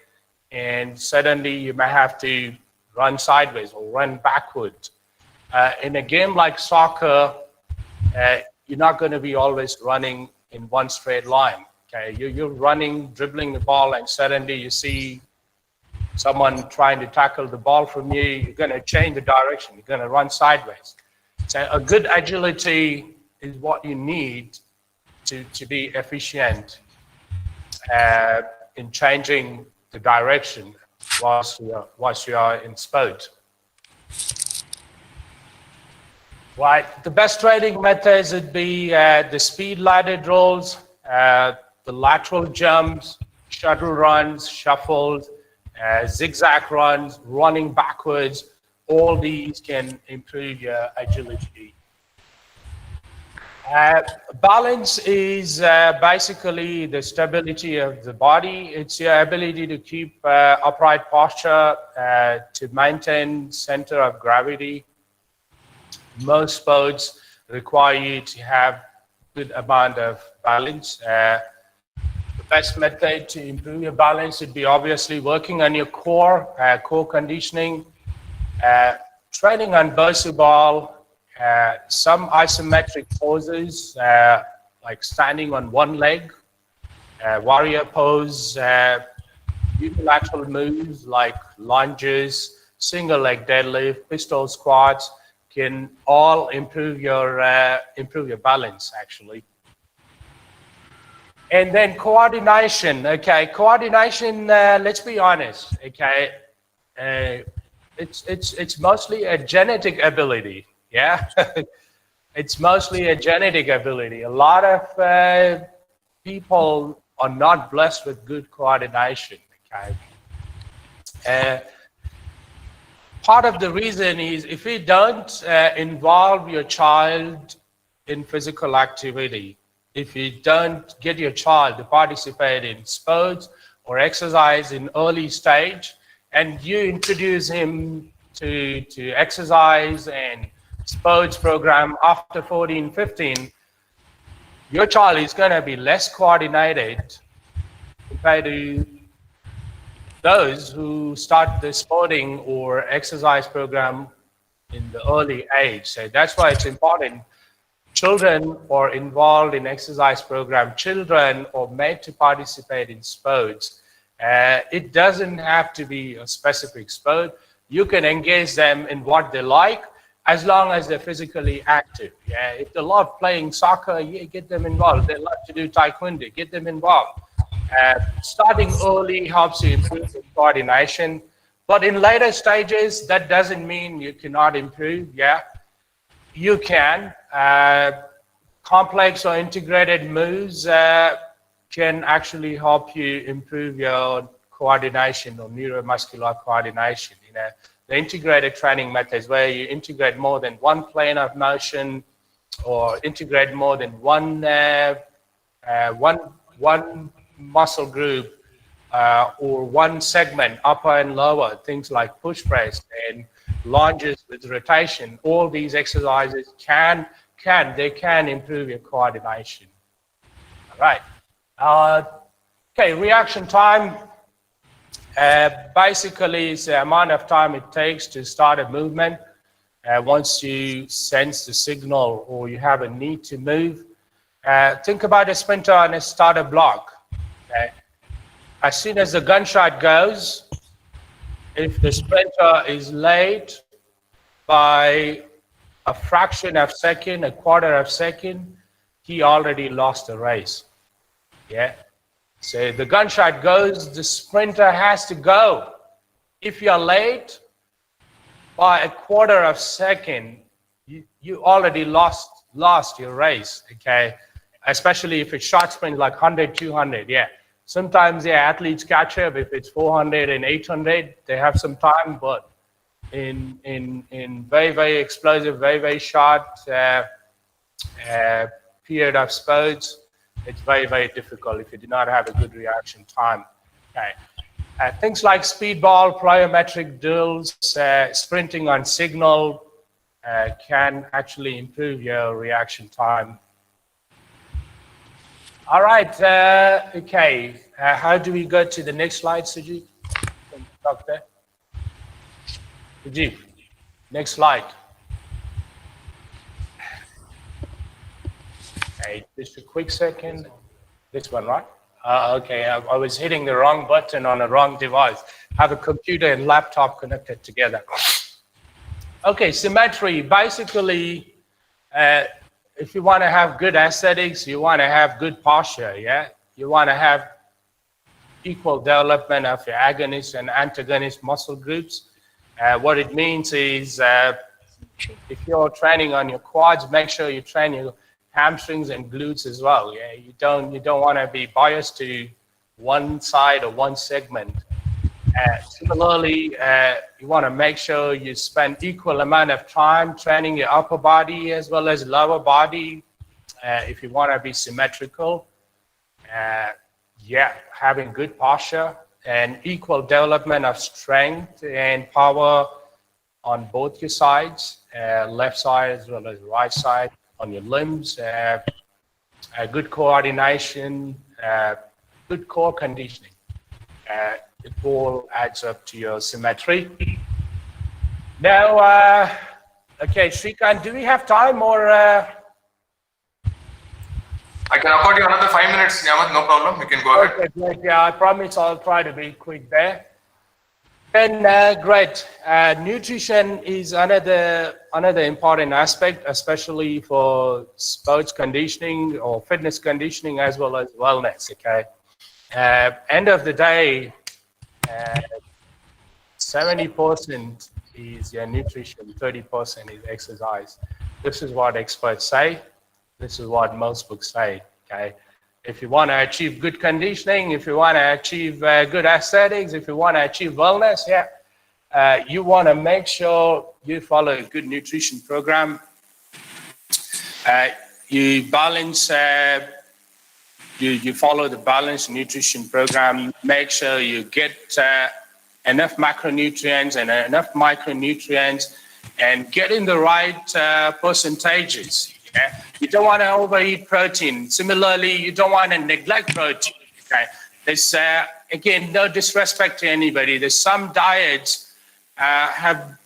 and suddenly you may have to run sideways or run backwards. In a game like soccer, you're not going to be always running in one straight line. Okay, you're running, dribbling the ball, and suddenly you see someone trying to tackle the ball from you. You're going to change the direction. You're going to run sideways. So a good agility is what you need to be efficient in changing the direction whilst you are in sport. Right, the best training methods would be the speed ladder drills, the lateral jumps, shuttle runs, shuffles, zigzag runs, running backwards. All these can improve your agility. Balance is basically the stability of the body. It's your ability to keep upright posture, to maintain center of gravity. Most sports require you to have good amount of balance. The best method to improve your balance would be obviously working on your core conditioning, training on bursa ball, some isometric poses like standing on one leg, warrior pose, unilateral moves like lunges, single leg deadlift, pistol squats can all improve your balance actually. And then coordination. Okay, coordination. Let's be honest. Okay, it's mostly a genetic ability. Yeah, it's mostly a genetic ability. A lot of people are not blessed with good coordination. Okay. Part of the reason is if you don't involve your child in physical activity, if you don't get your child to participate in sports or exercise in early stage, and you introduce him to exercise and sports program after 14, 15, your child is going to be less coordinated compared to those who start the sporting or exercise program in the early age. So that's why it's important. Children are involved in exercise program. Children are made to participate in sports. It doesn't have to be a specific sport. You can engage them in what they like as long as they're physically active. Yeah, if they love playing soccer, yeah, get them involved. They love to do taekwondo, get them involved. Starting early helps you improve your coordination, but in later stages, that doesn't mean you cannot improve. Yeah, you can. Complex or integrated moves can actually help you improve your coordination or neuromuscular coordination. You know, the integrated training methods where you integrate more than one plane of motion or integrate more than one muscle group or one segment, upper and lower, things like push press and lunges with rotation. All these exercises can they can improve your coordination. All right. Okay, reaction time basically is the amount of time it takes to start a movement. Once you sense the signal or you have a need to move, think about a sprinter on a starter block. Okay? As soon as the gunshot goes, if the sprinter is late by a fraction of a second, a quarter of a second, he already lost the race. Yeah. So the gunshot goes, the sprinter has to go. If you're late by a quarter of a second, you already lost your race. Okay. Especially if it's short sprint like 100, 200. Yeah. Sometimes athletes catch up if it's 400 and 800. They have some time, but in very, very explosive, very, very short period of sports, it's very, very difficult if you do not have a good reaction time. Okay. Things like speedball, plyometric drills, sprinting on signal can actually improve your reaction time. All right, okay. How do we go to the next slide, Sujit? Can you talk there? Sujit, next slide. Okay, just a quick second. This one, right? Okay, I was hitting the wrong button on a wrong device. I have a computer and laptop connected together. Okay, symmetry. Basically, if you want to have good aesthetics, you want to have good posture, yeah? You want to have equal development of your agonist and antagonist muscle groups. What it means is if you're training on your quads, make sure you train your hamstrings and glutes as well. Yeah, you don't want to be biased to one side or one segment. Similarly, you want to make sure you spend equal amount of time training your upper body as well as lower body if you want to be symmetrical. Yeah, having good posture and equal development of strength and power on both your sides, left side as well as right side, on your limbs, good coordination, good core conditioning. It all adds up to your symmetry. Now, okay, Shrikant, do we have time or? I can afford you another 5 minutes, Niyamath, no problem. You can go ahead. Okay, great. Yeah, I promise I'll try to be quick there. Then, great. Nutrition is another important aspect, especially for sports conditioning or fitness conditioning as well as wellness. Okay. End of the day, 70% is your nutrition, 30% is exercise. This is what experts say. This is what most books say. Okay. If you want to achieve good conditioning, if you want to achieve good aesthetics, if you want to achieve wellness, yeah, you want to make sure you follow a good nutrition program. You balance, you follow the balanced nutrition program. Make sure you get enough macronutrients and enough micronutrients, and get in the right percentages. Yeah? You don't want to overeat protein. Similarly, you don't want to neglect protein. Okay? There's, again, no disrespect to anybody. There's some diets have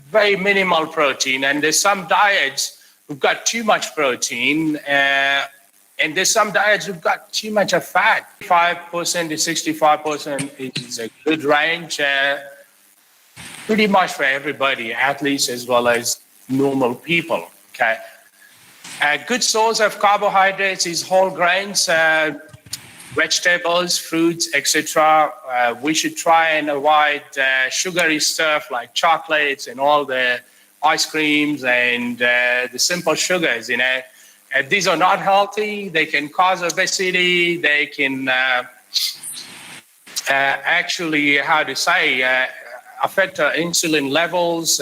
very minimal protein, and there's some diets who've got too much protein, and there's some diets who've got too much of fat. 5% to 65% is a good range, pretty much for everybody, athletes as well as normal people. Okay. A good source of carbohydrates is whole grains, vegetables, fruits, etc. We should try and avoid sugary stuff like chocolates and all the ice creams and the simple sugars. You know, these are not healthy. They can cause obesity. They can actually, how to say, affect our insulin levels.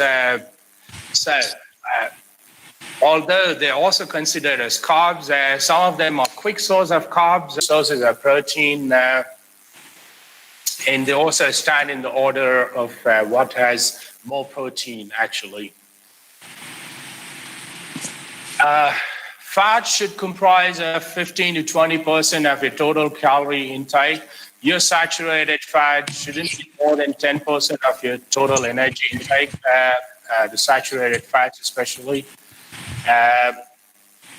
Although they're also considered as carbs, some of them are quick source of carbs, sources of protein, and they also stand in the order of what has more protein, actually. Fat should comprise 15 to 20% of your total calorie intake. Your saturated fat shouldn't be more than 10% of your total energy intake, the saturated fats especially.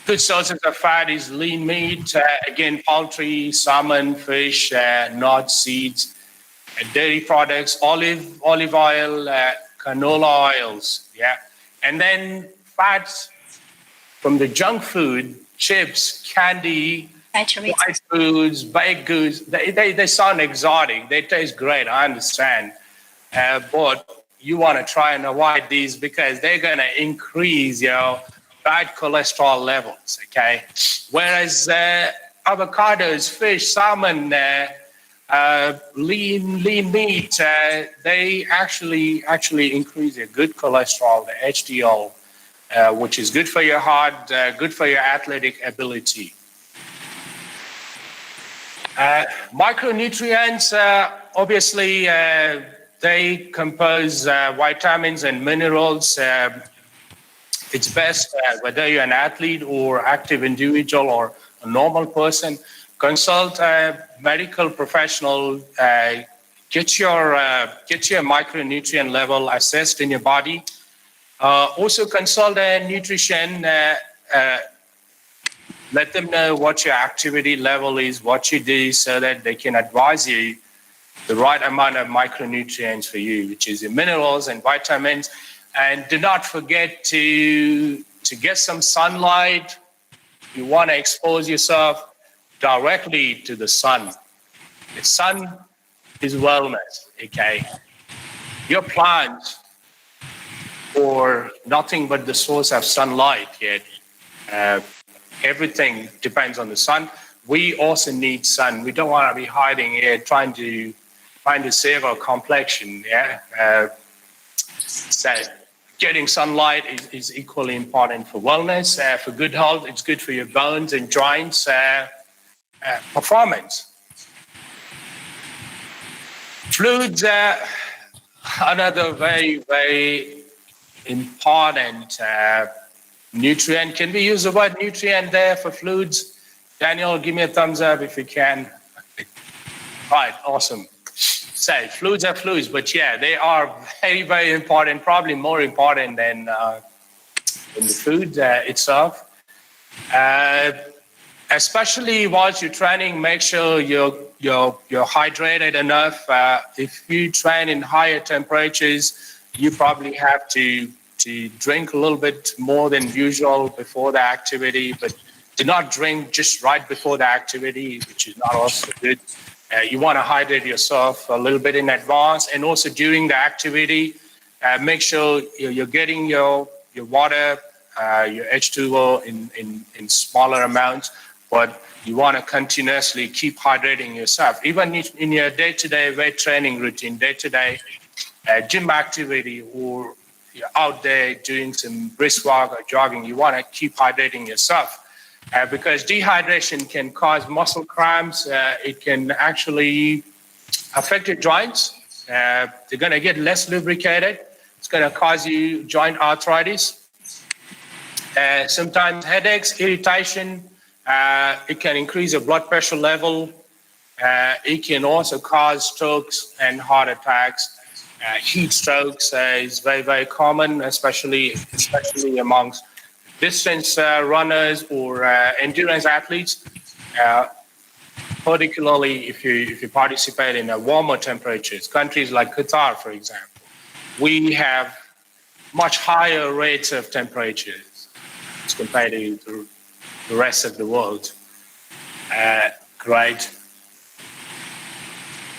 Good sources of fat is lean meat, again, poultry, salmon, fish, nuts, seeds, dairy products, olive oil, canola oils, yeah. And then fats from the junk food, chips, candy, fried foods, baked goods, they sound exotic. They taste great, I understand. But you want to try and avoid these because they're going to increase your bad cholesterol levels, okay? Whereas avocados, fish, salmon, lean meat, they actually increase your good cholesterol, the HDL, which is good for your heart, good for your athletic ability. Micronutrients, obviously, they compose vitamins and minerals. It's best whether you're an athlete or active individual or a normal person, consult a medical professional, get your micronutrient level assessed in your body. Also consult a nutrition, let them know what your activity level is, what you do, so that they can advise you the right amount of micronutrients for you, which is your minerals and vitamins. And do not forget to get some sunlight. You want to expose yourself directly to the sun. The sun is wellness, okay? Your plants are nothing but the source of sunlight yet. Everything depends on the sun. We also need sun. We don't want to be hiding here trying to save our complexion, yeah? So getting sunlight is equally important for wellness, for good health. It's good for your bones and joints, performance. Fluids, another very, very important nutrient. Can we use the word nutrient there for fluids? Daniel, give me a thumbs up if you can. Right, awesome. So fluids are fluids, but yeah, they are very, very important, probably more important than the food itself. Especially whilst you're training, make sure you're hydrated enough. If you train in higher temperatures, you probably have to drink a little bit more than usual before the activity, but do not drink just right before the activity, which is not also good. You want to hydrate yourself a little bit in advance, and also during the activity, make sure you're getting your water, your H2O in smaller amounts, but you want to continuously keep hydrating yourself. Even in your day-to-day weight training routine, day-to-day gym activity, or you're out there doing some brisk walk or jogging, you want to keep hydrating yourself. Because dehydration can cause muscle cramps. It can actually affect your joints. They're going to get less lubricated. It's going to cause you joint arthritis. Sometimes headaches, irritation. It can increase your blood pressure level. It can also cause strokes and heart attacks. Heat strokes is very, very common, especially amongst distance runners or endurance athletes, particularly if you participate in warmer temperatures. Countries like Qatar, for example, we have much higher rates of temperatures as compared to the rest of the world. Great.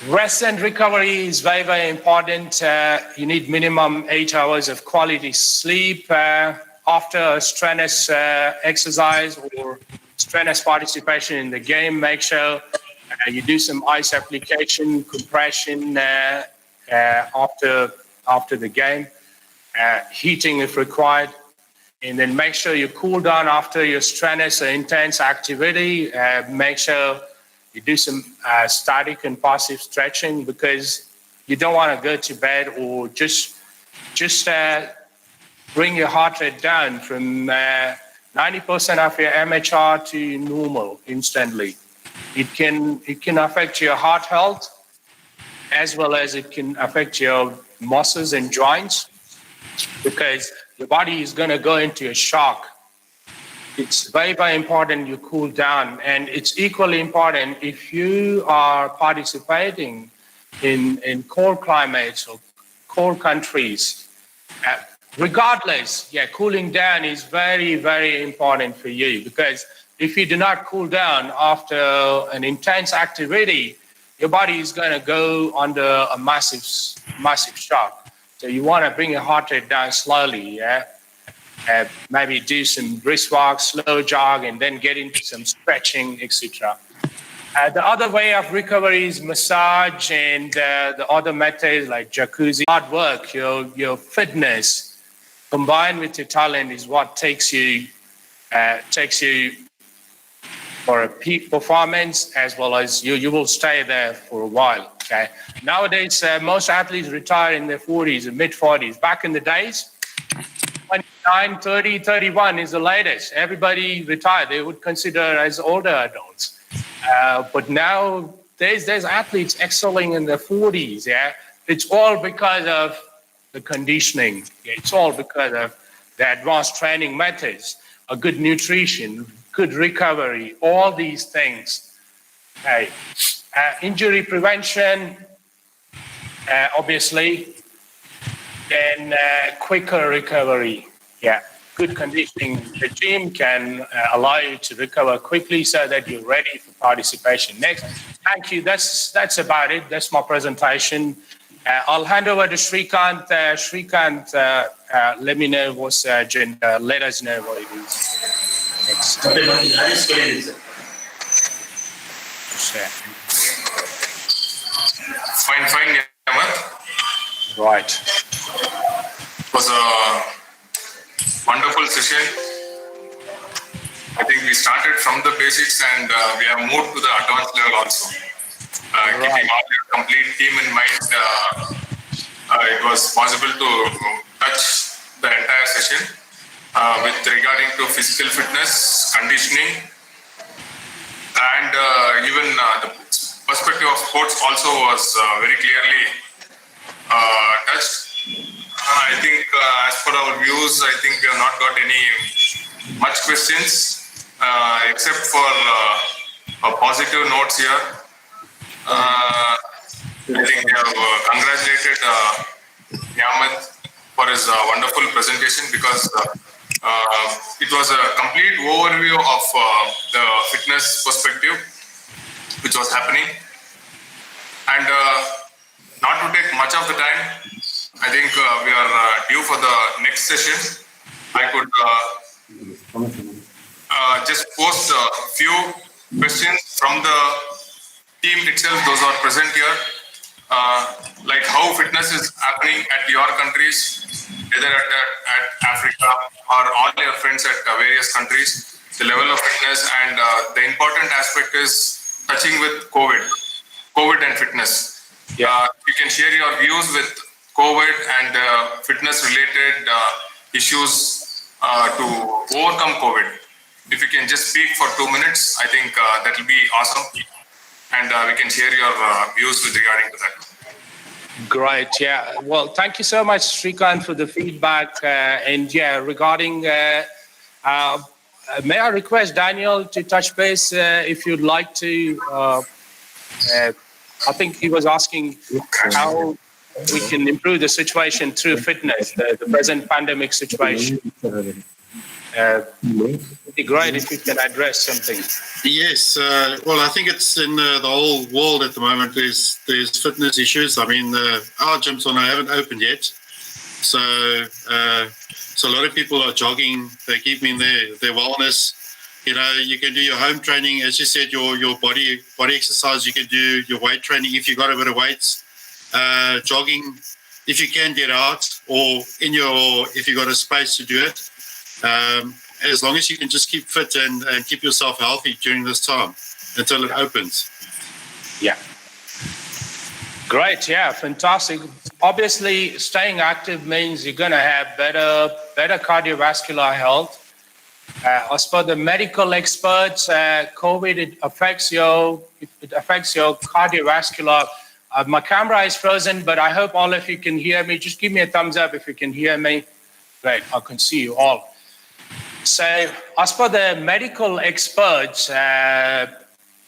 Rest and recovery is very, very important. You need minimum 8 hours of quality sleep after a strenuous exercise or strenuous participation in the game. Make sure you do some ice application, compression after the game, heating if required, and then make sure you cool down after your strenuous or intense activity. Make sure you do some static and passive stretching, because you don't want to go to bed or just bring your heart rate down from 90% of your MHR to normal instantly. It can affect your heart health, as well as it can affect your muscles and joints, because your body is going to go into a shock. It's very, very important you cool down, and it's equally important if you are participating in cold climates or cold countries. Regardless, cooling down is very, very important for you, because if you do not cool down after an intense activity, your body is going to go under a massive shock. So you want to bring your heart rate down slowly, maybe do some brisk walk, slow jog, and then get into some stretching, etc. The other way of recovery is massage, and the other methods like jacuzzi. Hard work, your fitness combined with your talent is what takes you for a peak performance, as well as you will stay there for a while. Okay. Nowadays, most athletes retire in their 40s and mid-40s. Back in the days, 29, 30, 31 is the latest. Everybody retired. They would consider as older adults. But now there's athletes excelling in their 40s. Yeah, it's all because of the conditioning. It's all because of the advanced training methods, a good nutrition, good recovery, all these things. Okay. Injury prevention, obviously, then quicker recovery. Yeah, good conditioning regime can allow you to recover quickly so that you're ready for participation. Next, thank you. That's about it. That's my presentation. I'll hand over to Shrikant. Shrikant, let me know what's agenda. Let us know what it is. Next. Fine, Ahmed. Right. It was a wonderful session. I think we started from the basics and we have moved to the advanced level also. Keeping all your complete team in mind, it was possible to touch the entire session with regarding to physical fitness, conditioning, and even the perspective of sports also was very clearly touched. I think as per our views, I think we have not got any much questions except for positive notes here. I think we have congratulated Ahmed for his wonderful presentation, because it was a complete overview of the fitness perspective which was happening. And not to take much of the time, I think we are due for the next session. I could just post a few questions from the team itself, those are present here, like how fitness is happening at your countries, either at Africa or all your friends at various countries, the level of fitness, and the important aspect is touching with COVID and fitness. Yeah. You can share your views with COVID and fitness related issues to overcome COVID. If you can just speak for 2 minutes, I think that will be awesome. And we can share your views with regarding to that. Great, yeah. Well, thank you so much, Shrikant, for the feedback. And yeah, regarding, may I request Daniel to touch base if you'd like to. I think he was asking how we can improve the situation through fitness, the present pandemic situation. It'd be great if you can address something. Yes, well, I think it's in the whole world at the moment. There's fitness issues. I mean, our gyms haven't opened yet, so a lot of people are jogging. They're keeping their wellness. You know, you can do your home training, as you said, your body exercise. You can do your weight training if you got a bit of weights. Jogging, if you can get out, or if you got a space to do it. As long as you can just keep fit and keep yourself healthy during this time until it opens. Yeah. Great. Yeah. Fantastic. Obviously, staying active means you're going to have better cardiovascular health. As per the medical experts, COVID, it affects your cardiovascular. My camera is frozen, but I hope all of you can hear me. Just give me a thumbs up if you can hear me. Great, I can see you all. So, as per the medical experts,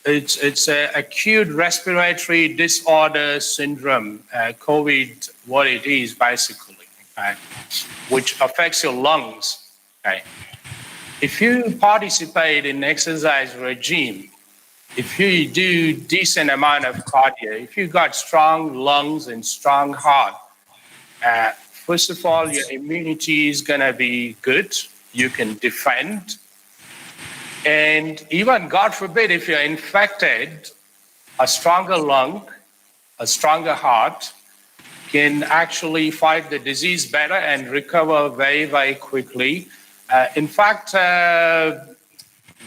it's an acute respiratory disorder syndrome, COVID, what it is basically, okay, which affects your lungs. Okay. If you participate in exercise regime, if you do decent amount of cardio, if you got strong lungs and strong heart, first of all, your immunity is gonna be good. You can defend. And even, God forbid, if you're infected, a stronger lung, a stronger heart can actually fight the disease better and recover very, very quickly. In fact,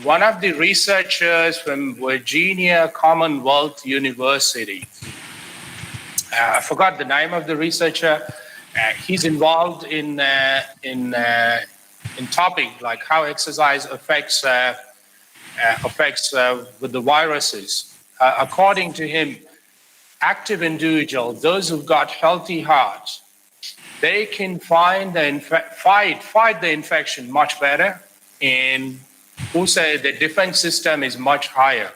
one of the researchers from Virginia Commonwealth University, I forgot the name of the researcher, he's involved in topic like how exercise affects with the viruses. According to him, active individuals, those who've got healthy hearts, they can fight the infection much better, and also the defense system is much higher.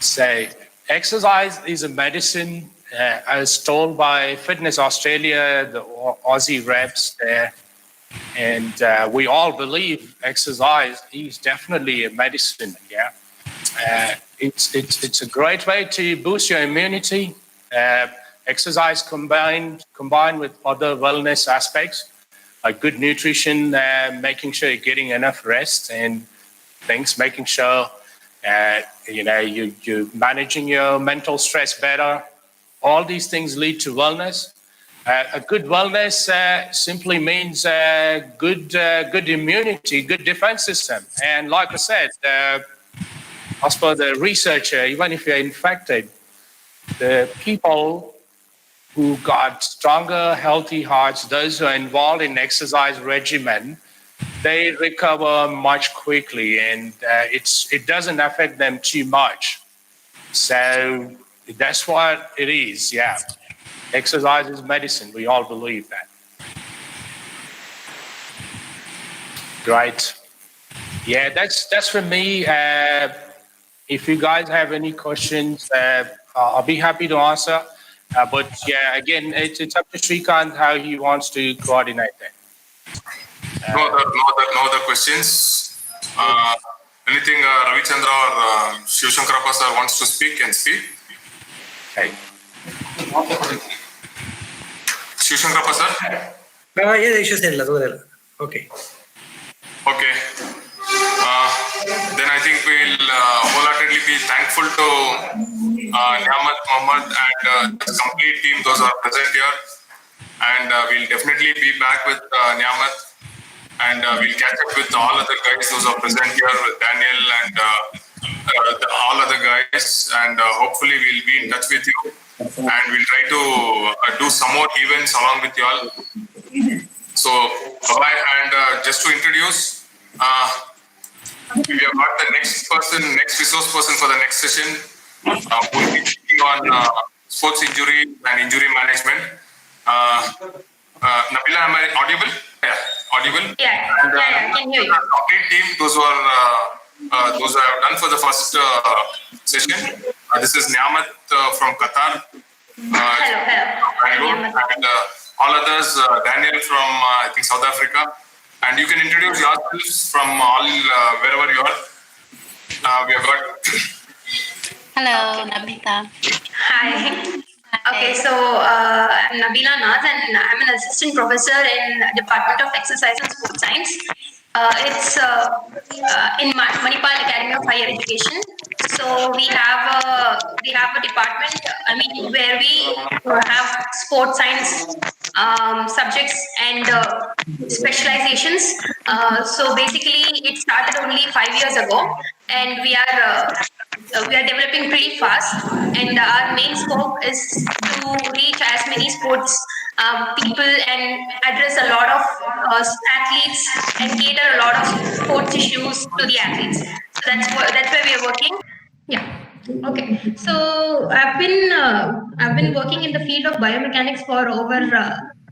So exercise is a medicine, as told by Fitness Australia, the Aussie reps there. And we all believe exercise is definitely a medicine. Yeah, it's a great way to boost your immunity. Exercise combined with other wellness aspects, like good nutrition, making sure you're getting enough rest and things, making sure you're managing your mental stress better. All these things lead to wellness. A good wellness simply means good immunity, good defense system. And like I said, as per the researcher, even if you're infected, the people who got stronger, healthy hearts, those who are involved in exercise regimen, they recover much quickly, and it doesn't affect them too much. So that's what it is, yeah. Exercise is medicine. We all believe that. Right. Yeah, that's for me. If you guys have any questions, I'll be happy to answer. But yeah, again, it's up to Srikanth how he wants to coordinate that. No other questions. Anything Ravichandra or Shivshankarappa sir wants to speak, can speak. Okay. Shivshankarappa sir? Yeah, issues okay. Okay. Then I think we'll wholeheartedly be thankful to Niamat Mohammed and the complete team, those who are present here. And we'll definitely be back with Niamat, and we'll catch up with all other guys, those are present here, with Daniel and all other guys. And hopefully we'll be in touch with you. And we'll try to do some more events along with you all. So, bye-bye. And just to introduce, we have got the next resource person for the next session, who will be speaking on sports injury and injury management. Nabila, am I audible? Yeah, audible. Yeah, and, I can hear you. The complete team, those who have done for the first session. This is Niamat from Qatar. Hello. And all others, Daniel from I think South Africa. And you can introduce yourselves from all wherever you are. We have got. Hello, Nabila. Hi. Okay, so I'm Nabila Naz, and I'm an assistant professor in Department of Exercise and Sports Science. It's in Manipal Academy of Higher Education. So we have a department, where we have sports science subjects and specializations. So basically, it started only 5 years ago, and we are developing pretty fast. And our main scope is to reach as many sports people and address a lot of athletes and cater a lot of sports issues to the athletes. So that's where we are working. Yeah. Okay. So I've been working in the field of biomechanics for over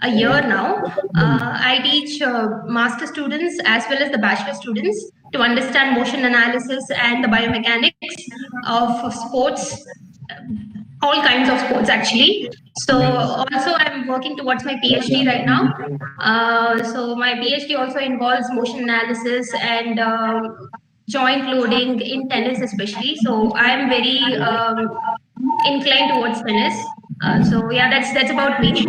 a year now. I teach master students as well as the bachelor students to understand motion analysis and the biomechanics of sports, all kinds of sports actually. So also I'm working towards my PhD right now. So my PhD also involves motion analysis and joint loading in tennis especially. So I'm very inclined towards tennis. So yeah, that's about me.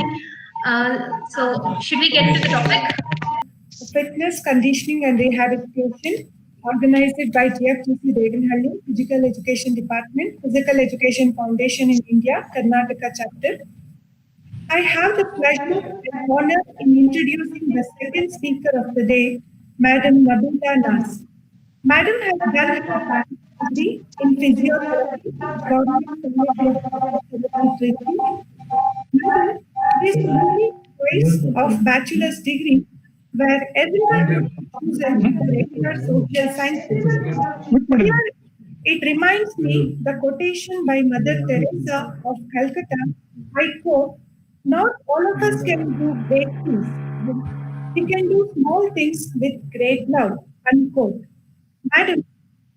So should we get into the topic? Fitness, Conditioning and Rehabilitation, organized by GFTC Devanahalli, Physical Education Department, Physical Education Foundation in India, Karnataka chapter. I have the pleasure and honor in introducing the second speaker of the day, Madam Nabila Nas. Madam has done her degree in physiotherapy, treatment. Madam is the only choice of bachelor's degree where everyone chooses regular social sciences. Here, it reminds me the quotation by Mother Teresa of Calcutta. I quote, "Not all of us can do great things. We can do small things with great love," unquote. Madam,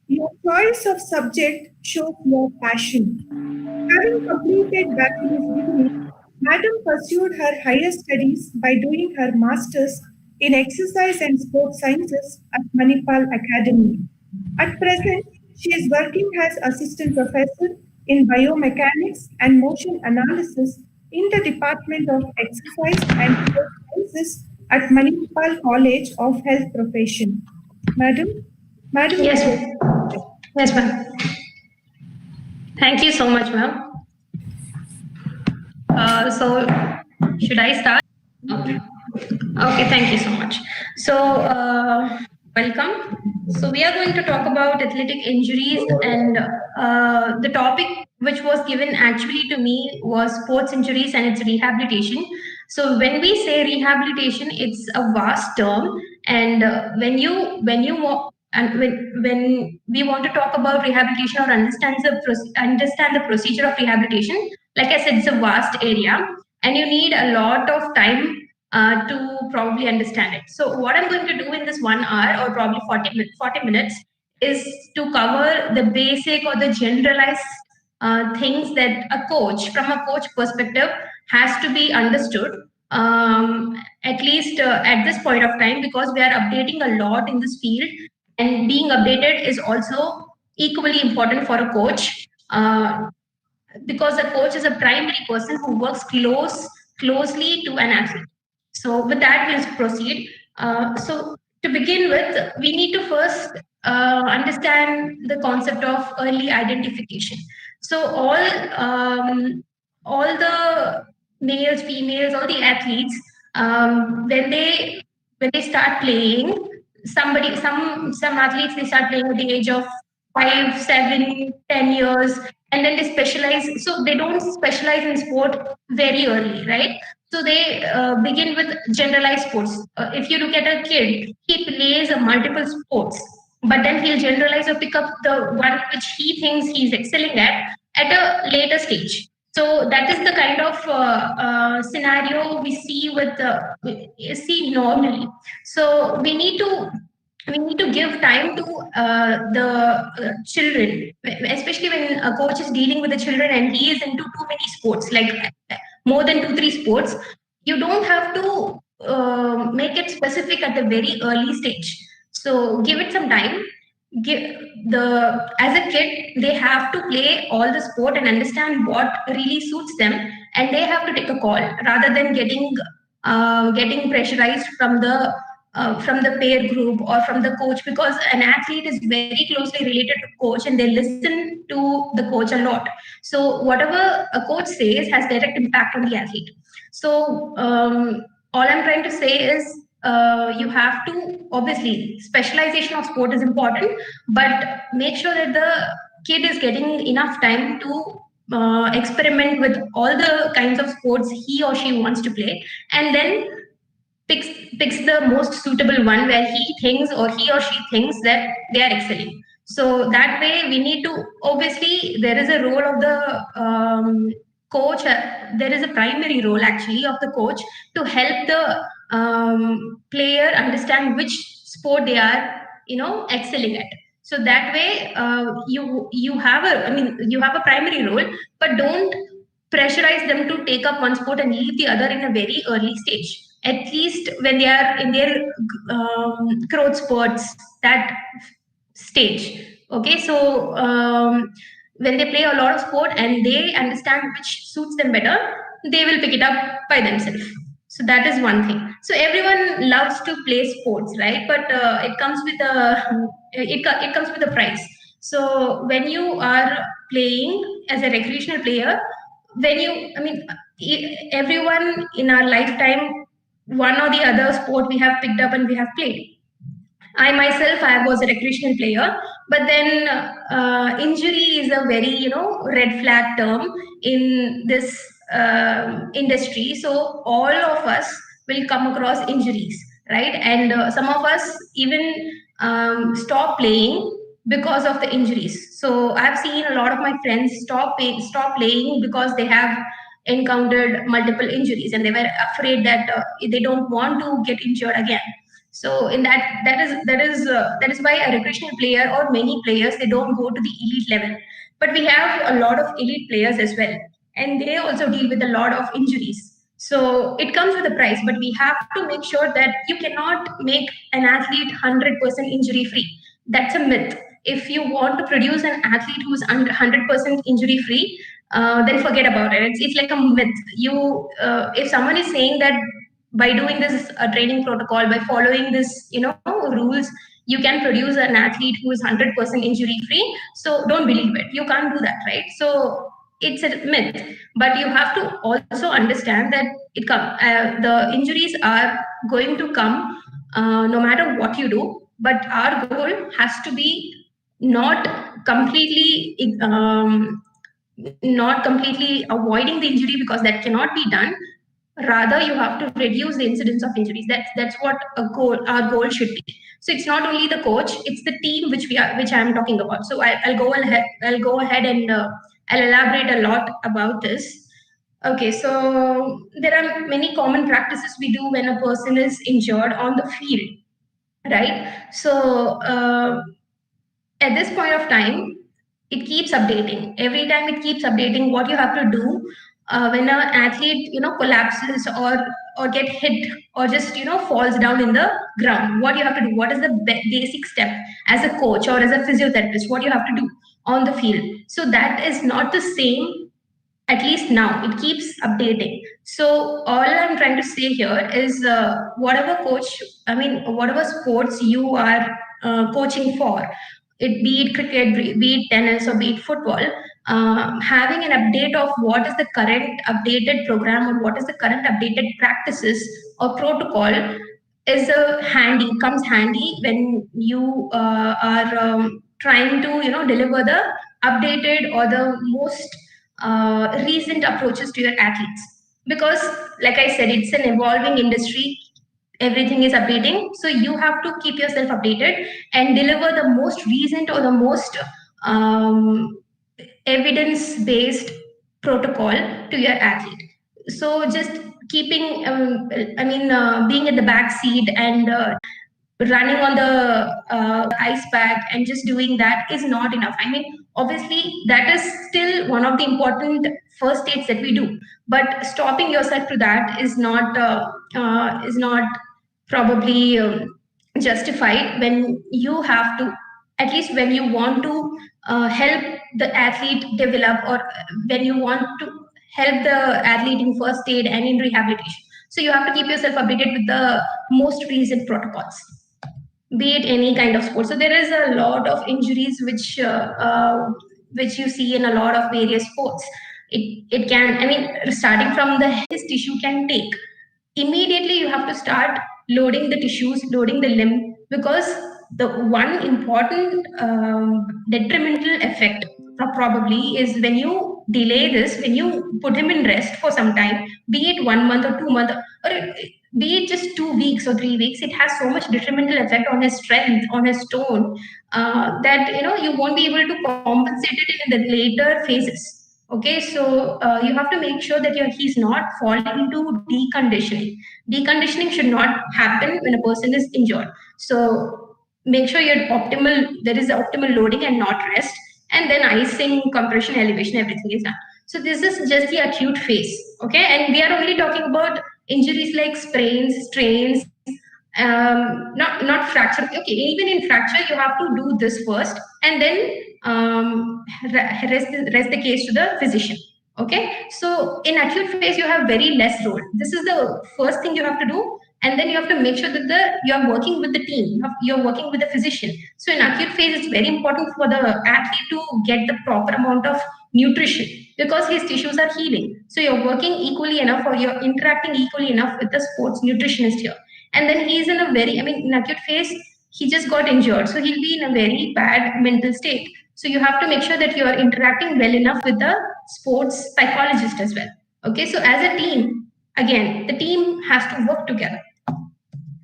your choice of subject shows your passion. Having completed bachelor's degree, Madam pursued her higher studies by doing her master's in exercise and sports sciences at Manipal Academy. At present, she is working as assistant professor in biomechanics and motion analysis in the Department of Exercise and Sports Sciences at Manipal College of Health Profession. Madam? Yes, yes, ma'am. Thank you so much, ma'am. So, should I start? Okay. Okay, thank you so much. So, welcome. So, we are going to talk about athletic injuries, and the topic which was given actually to me was sports injuries and its rehabilitation. So, when we say rehabilitation, it's a vast term, and when we want to talk about rehabilitation or understand the procedure of rehabilitation, like I said, it's a vast area, and you need a lot of time to probably understand it. So what I'm going to do in this 1 hour or probably 40 minutes is to cover the basic or the generalized things that from a coach perspective, has to be understood, at least at this point of time, because we are updating a lot in this field, and being updated is also equally important for a coach, because a coach is a primary person who works closely to an athlete. So with that, we'll proceed. So to begin with, we need to first understand the concept of early identification. So all the males, females, all the athletes, when they start playing, some athletes, they start playing at the age of 5, 7, 10 years, and then they specialize. So they don't specialize in sport very early, right? So they begin with generalized sports. If you look at a kid, he plays multiple sports, but then he'll generalize or pick up the one which he thinks he's excelling at a later stage. So that is the kind of scenario we see normally. So we need to give time to the children, especially when a coach is dealing with the children and he is into too many sports, like more than 2-3 sports. You don't have to make it specific at the very early stage. So give it some time. As a kid, they have to play all the sport and understand what really suits them, and they have to take a call rather than getting pressurized from the peer group or from the coach, because an athlete is very closely related to coach and they listen to the coach a lot. So whatever a coach says has direct impact on the athlete. So all I'm trying to say is, you have to, obviously, specialization of sport is important, but make sure that the kid is getting enough time to experiment with all the kinds of sports he or she wants to play, and then picks the most suitable one where he thinks or he or she thinks that they are excelling. So that way we need to, obviously there is a role of the coach, there is a primary role actually of the coach to help the player understand which sport they are excelling at. So that way you have a primary role, but don't pressurize them to take up one sport and leave the other in a very early stage. At least when they are in their growth spurts, that stage. Okay, so when they play a lot of sport and they understand which suits them better, they will pick it up by themselves. So that is one thing. So everyone loves to play sports, right? But it comes with a price. So when you are playing as a recreational player, everyone in our lifetime, one or the other sport we have picked up and we have played. I myself, I was a recreational player, but then injury is a very, red flag term in this industry. So all of us will come across injuries, right? And some of us even stop playing because of the injuries. So I've seen a lot of my friends stop playing because they have encountered multiple injuries and they were afraid that they don't want to get injured again. So in that is why a recreational player or many players, they don't go to the elite level. But we have a lot of elite players as well, and they also deal with a lot of injuries. So it comes with a price, but we have to make sure that you cannot make an athlete 100% injury free. That's a myth. If you want to produce an athlete who's 100% injury free, then forget about it. It's like a myth. If someone is saying that by doing this training protocol, by following this, rules, you can produce an athlete who is 100% injury free. So don't believe it. You can't do that, right? So it's a myth. But you have to also understand that the injuries are going to come no matter what you do. But our goal has to be not completely avoiding the injury, because that cannot be done. Rather, you have to reduce the incidence of injuries. That's what our goal should be. So it's not only the coach; it's the team which I'm talking about. So I'll go ahead and I'll elaborate a lot about this. Okay, so there are many common practices we do when a person is injured on the field, right? So at this point of time, it keeps updating. Every time it keeps updating what you have to do when an athlete collapses or get hit or just falls down in the ground. What you have to do, what is the basic step as a coach or as a physiotherapist, what you have to do on the field. So that is not the same, at least now. It keeps updating. So all I'm trying to say here is whatever sports you are coaching for, be it cricket, be it tennis, or be it football, having an update of what is the current updated program or what is the current updated practices or protocol comes handy when you are trying to deliver the updated or the most recent approaches to your athletes. Because like I said, it's an evolving industry. Everything is updating, so you have to keep yourself updated and deliver the most recent or the most evidence-based protocol to your athlete. So just keeping being in the back seat and running on the ice pack and just doing that is not enough. Obviously that is still one of the important first aids that we do, but stopping yourself to that is not probably justified when you have to, at least when you want to help the athlete develop, or when you want to help the athlete in first aid and in rehabilitation. So you have to keep yourself updated with the most recent protocols, be it any kind of sport. So there is a lot of injuries which you see in a lot of various sports. It can, starting from the head, this tissue can take. Immediately you have to start loading the tissues, loading the limb, because the one important detrimental effect probably is when you delay this, when you put him in rest for some time, be it 1 month or 2 months, or be it just 2 weeks or 3 weeks, it has so much detrimental effect on his strength, on his tone, that you won't be able to compensate it in the later phases. Okay, so you have to make sure that he's not falling into deconditioning. Deconditioning should not happen when a person is injured. So make sure there is optimal loading and not rest, and then icing, compression, elevation, everything is done. So this is just the acute phase, okay? And we are only talking about injuries like sprains, strains, not fracture. Okay, even in fracture, you have to do this first, and then rest the case to the physician. Okay, so in acute phase, you have very less role. This is the first thing you have to do, and then you have to make sure that you are working with the team, you're working with the physician. So in acute phase, it's very important for the athlete to get the proper amount of nutrition, because his tissues are healing. So you're working equally enough, or you're interacting equally enough with the sports nutritionist here. And then he's in a in acute phase, he just got injured, so he'll be in a very bad mental state. So you have to make sure that you are interacting well enough with the sports psychologist as well. Okay, so as a team, again, the team has to work together.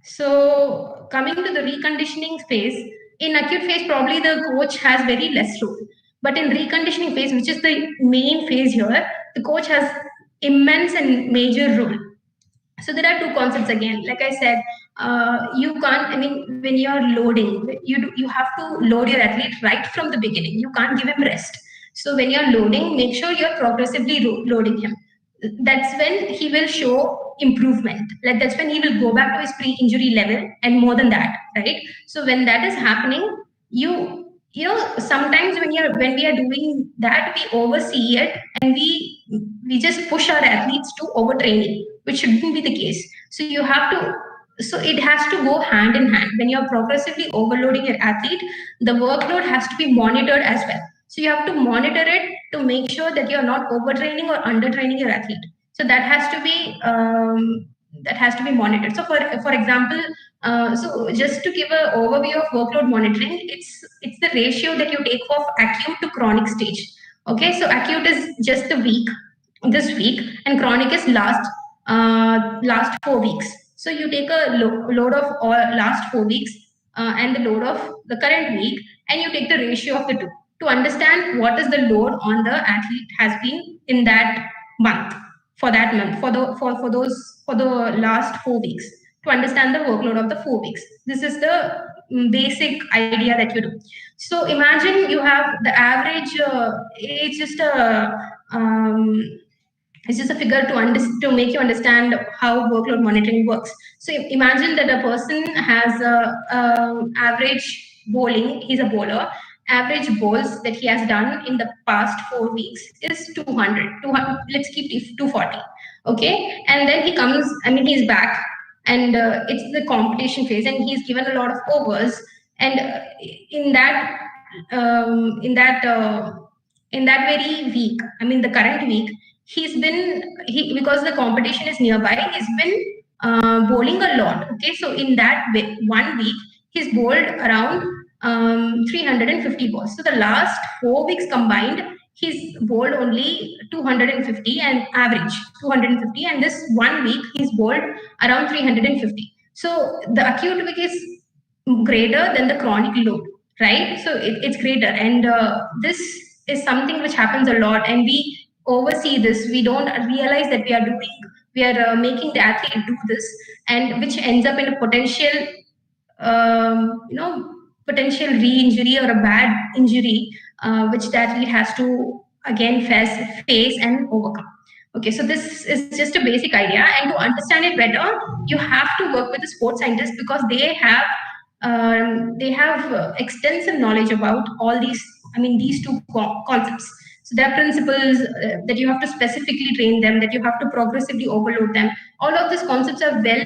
So coming to the reconditioning phase, in acute phase, probably the coach has very less role. But in reconditioning phase, which is the main phase here, the coach has immense and major role. So there are two concepts again. Like I said, you can't, when you're loading, you have to load your athlete right from the beginning. You can't give him rest. So when you're loading, make sure you're progressively loading him. That's when he will show improvement. Like that's when he will go back to his pre-injury level and more than that, right? So when that is happening, sometimes when we are doing that, we oversee it and we just push our athletes to overtraining, which shouldn't be the case. So it has to go hand in hand. When you're progressively overloading your athlete, the workload has to be monitored as well. So you have to monitor it to make sure that you're not overtraining or undertraining your athlete. So that has to be monitored. So for example, so just to give an overview of workload monitoring, it's the ratio that you take of acute to chronic stage. Okay, so acute is just this week, and chronic is last 4 weeks. So you take a load of last 4 weeks and the load of the current week, and you take the ratio of the two to understand what is the load on the athlete has been in that month, for the last 4 weeks, to understand the workload of the 4 weeks. This is the basic idea that you do. So imagine you have the average, it's just a figure to make you understand how workload monitoring works. So imagine that a person has average bowling, he's a bowler, average bowls that he has done in the past 4 weeks is 200, let's keep it 240. Okay, and then he comes, he's back, and it's the competition phase, and he's given a lot of overs, and in that very week, the current week, because the competition is nearby, he's been bowling a lot. Okay, so in that 1 week, he's bowled around 350 balls. So the last 4 weeks combined, he's bowled only 250 and average 250, and this 1 week he's bowled around 350. So the acute week is greater than the chronic load, right? So it's greater, and this is something which happens a lot, and we oversee this. We don't realize that we are making the athlete do this, and which ends up in a potential potential re-injury or a bad injury, which the athlete has to again face and overcome. Okay, so this is just a basic idea, and to understand it better, you have to work with the sports scientists, because they have extensive knowledge about all these two concepts. So there are principles that you have to specifically train them, that you have to progressively overload them. All of these concepts are well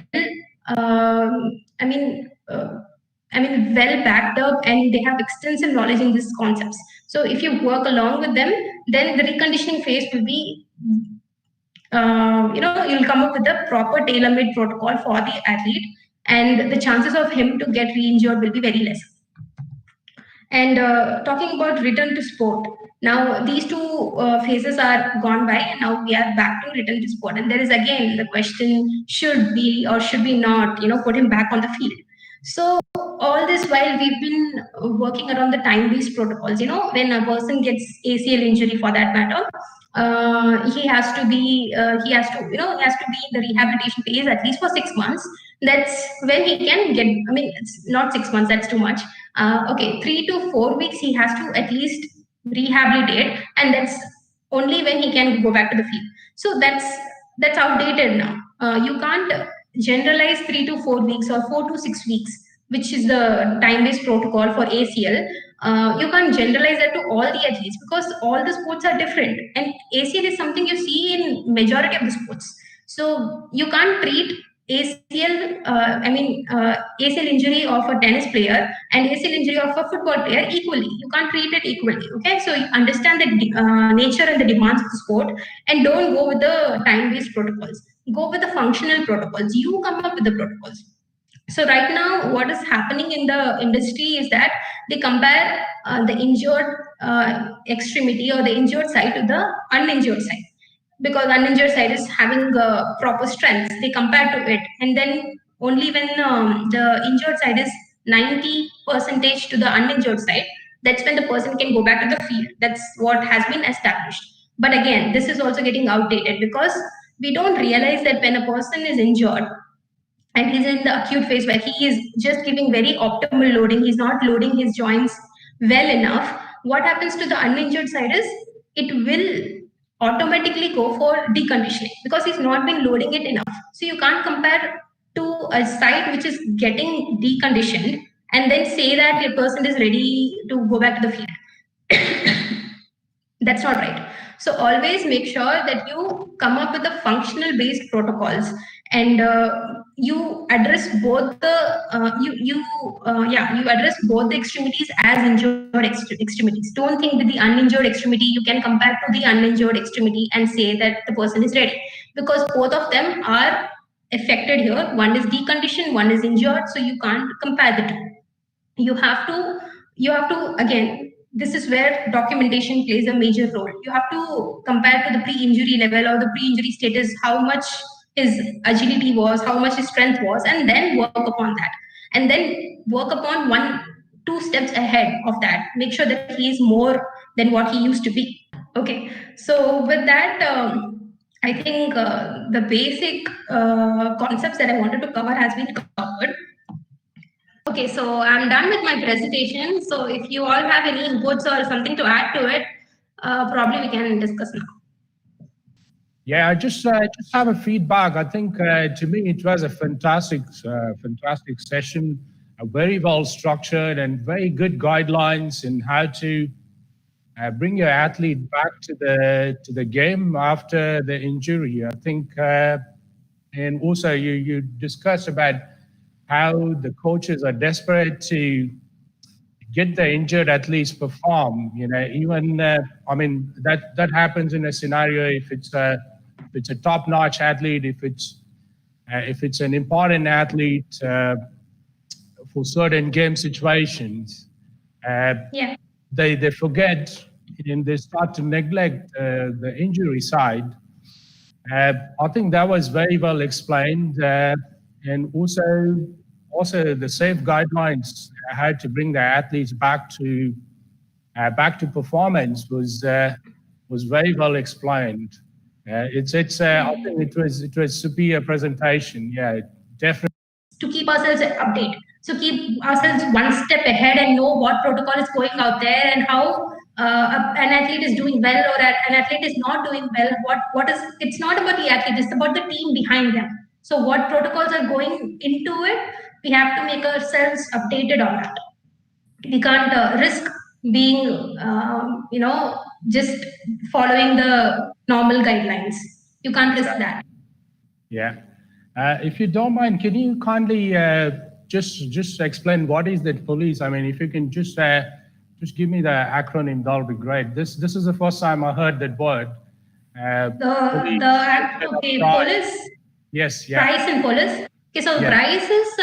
backed up, and they have extensive knowledge in these concepts. So if you work along with them, then the reconditioning phase will be, you'll come up with a proper tailor-made protocol for the athlete, and the chances of him to get re-injured will be very less. And talking about return to sport, Now these two phases are gone by, and now we are back to return to sport. And there is again the question: should we or should we not, put him back on the field? So all this while we've been working around the time-based protocols. When a person gets ACL injury, for that matter, he has to be he has to be in the rehabilitation phase at least for 6 months. That's when he can get. I mean, it's not 6 months. That's too much. Okay, 3 to 4 weeks he has to at least rehabilitate, and that's only when he can go back to the field. So that's outdated now. You can't generalize 3 to 4 weeks or 4 to 6 weeks, which is the time-based protocol for ACL. You can't generalize that to all the athletes, because all the sports are different, and ACL is something you see in majority of the sports. So you can't treat ACL, ACL injury of a tennis player and ACL injury of a football player equally. You can't treat it equally. Okay, so you understand the nature and the demands of the sport, and don't go with the time-based protocols. Go with the functional protocols. You come up with the protocols. So right now, what is happening in the industry is that they compare the injured extremity or the injured side to the uninjured side, because uninjured side is having proper strength. They compare to it, and then only when the injured side is 90% to the uninjured side, that's when the person can go back to the field. That's what has been established. But again, this is also getting outdated, because we don't realize that when a person is injured and he's in the acute phase where he is just giving very optimal loading, he's not loading his joints well enough, what happens to the uninjured side is it will automatically go for deconditioning, because he's not been loading it enough. So you can't compare to a site which is getting deconditioned and then say that a person is ready to go back to the field. That's not right. So always make sure that you come up with the functional based protocols, and you address both the you address both the extremities as injured extremities. Don't think that the uninjured extremity you can compare to the uninjured extremity and say that the person is ready, because both of them are affected here. One is deconditioned, one is injured, so you can't compare the two. You have to again, this is where documentation plays a major role. You have to compare to the pre-injury level or the pre-injury status, how much his agility was, how much his strength was, and then work upon that. And then work upon 1-2 steps ahead of that. Make sure that he is more than what he used to be. Okay, so with that, I think the basic concepts that I wanted to cover has been covered. Okay, so I'm done with my presentation. So if you all have any inputs or something to add to it, probably we can discuss now. Yeah, I just have a feedback. I think to me it was a fantastic session, very well structured and very good guidelines in how to bring your athlete back to the game after the injury. I think, and also you discussed about how the coaches are desperate to get the injured athletes perform. Even I mean that happens in a scenario if it's a top-notch athlete, if it's an important athlete for certain game situations. They forget and they start to neglect the injury side. I think that was very well explained. And also the safe guidelines how to bring the athletes back to performance was very well explained. I think it was superior presentation. Yeah, definitely. To keep ourselves updated, so keep ourselves one step ahead and know what protocol is going out there and how an athlete is doing well or an athlete is not doing well. What is? It's not about the athlete; it's about the team behind them. So what protocols are going into it? We have to make ourselves updated on that. We can't risk being, just following the normal guidelines. You can't risk that. Yeah. If you don't mind, can you kindly just explain what is the police? I mean, if you can just give me the acronym, that'll be great. This is the first time I heard that word. Police. Yes, yeah. Price and police. Okay, so yeah. Price is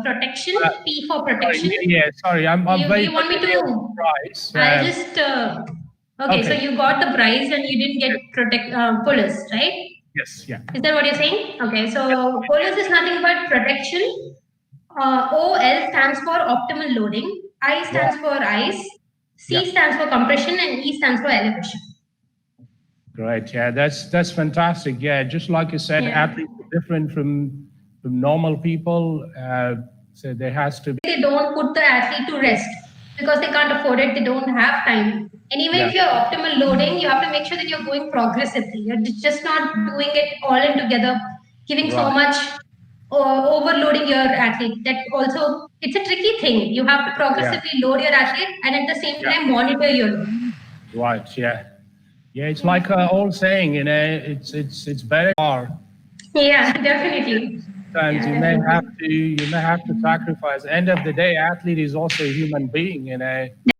protection, P for protection. Sorry, I'm very. You want me to? Price. I'll just Okay, so Okay. you got the prize and you didn't get POLIS, right? Yes, yeah. Is that what you're saying? Okay, so POLIS is nothing but protection. OL stands for optimal loading, I stands for ice, C Yeah. stands for compression, and E stands for elevation. Great. Yeah, that's fantastic. Yeah, just like you said, Yeah. athletes are different from normal people. So there has to be. They don't put the athlete to rest because they can't afford it, they don't have time. Anyway, Yeah. if you're optimal loading, you have to make sure that you're going progressively. You're just not doing it all in together, giving so Right. much or overloading your athlete. That also, it's a tricky thing. You have to progressively load your athlete and at the same time monitor your load. Right. Yeah. Yeah. It's like an old saying, you know. It's better. Yeah, definitely. Sometimes Yeah, you may definitely. have to sacrifice. End of the day, athlete is also a human being, you know.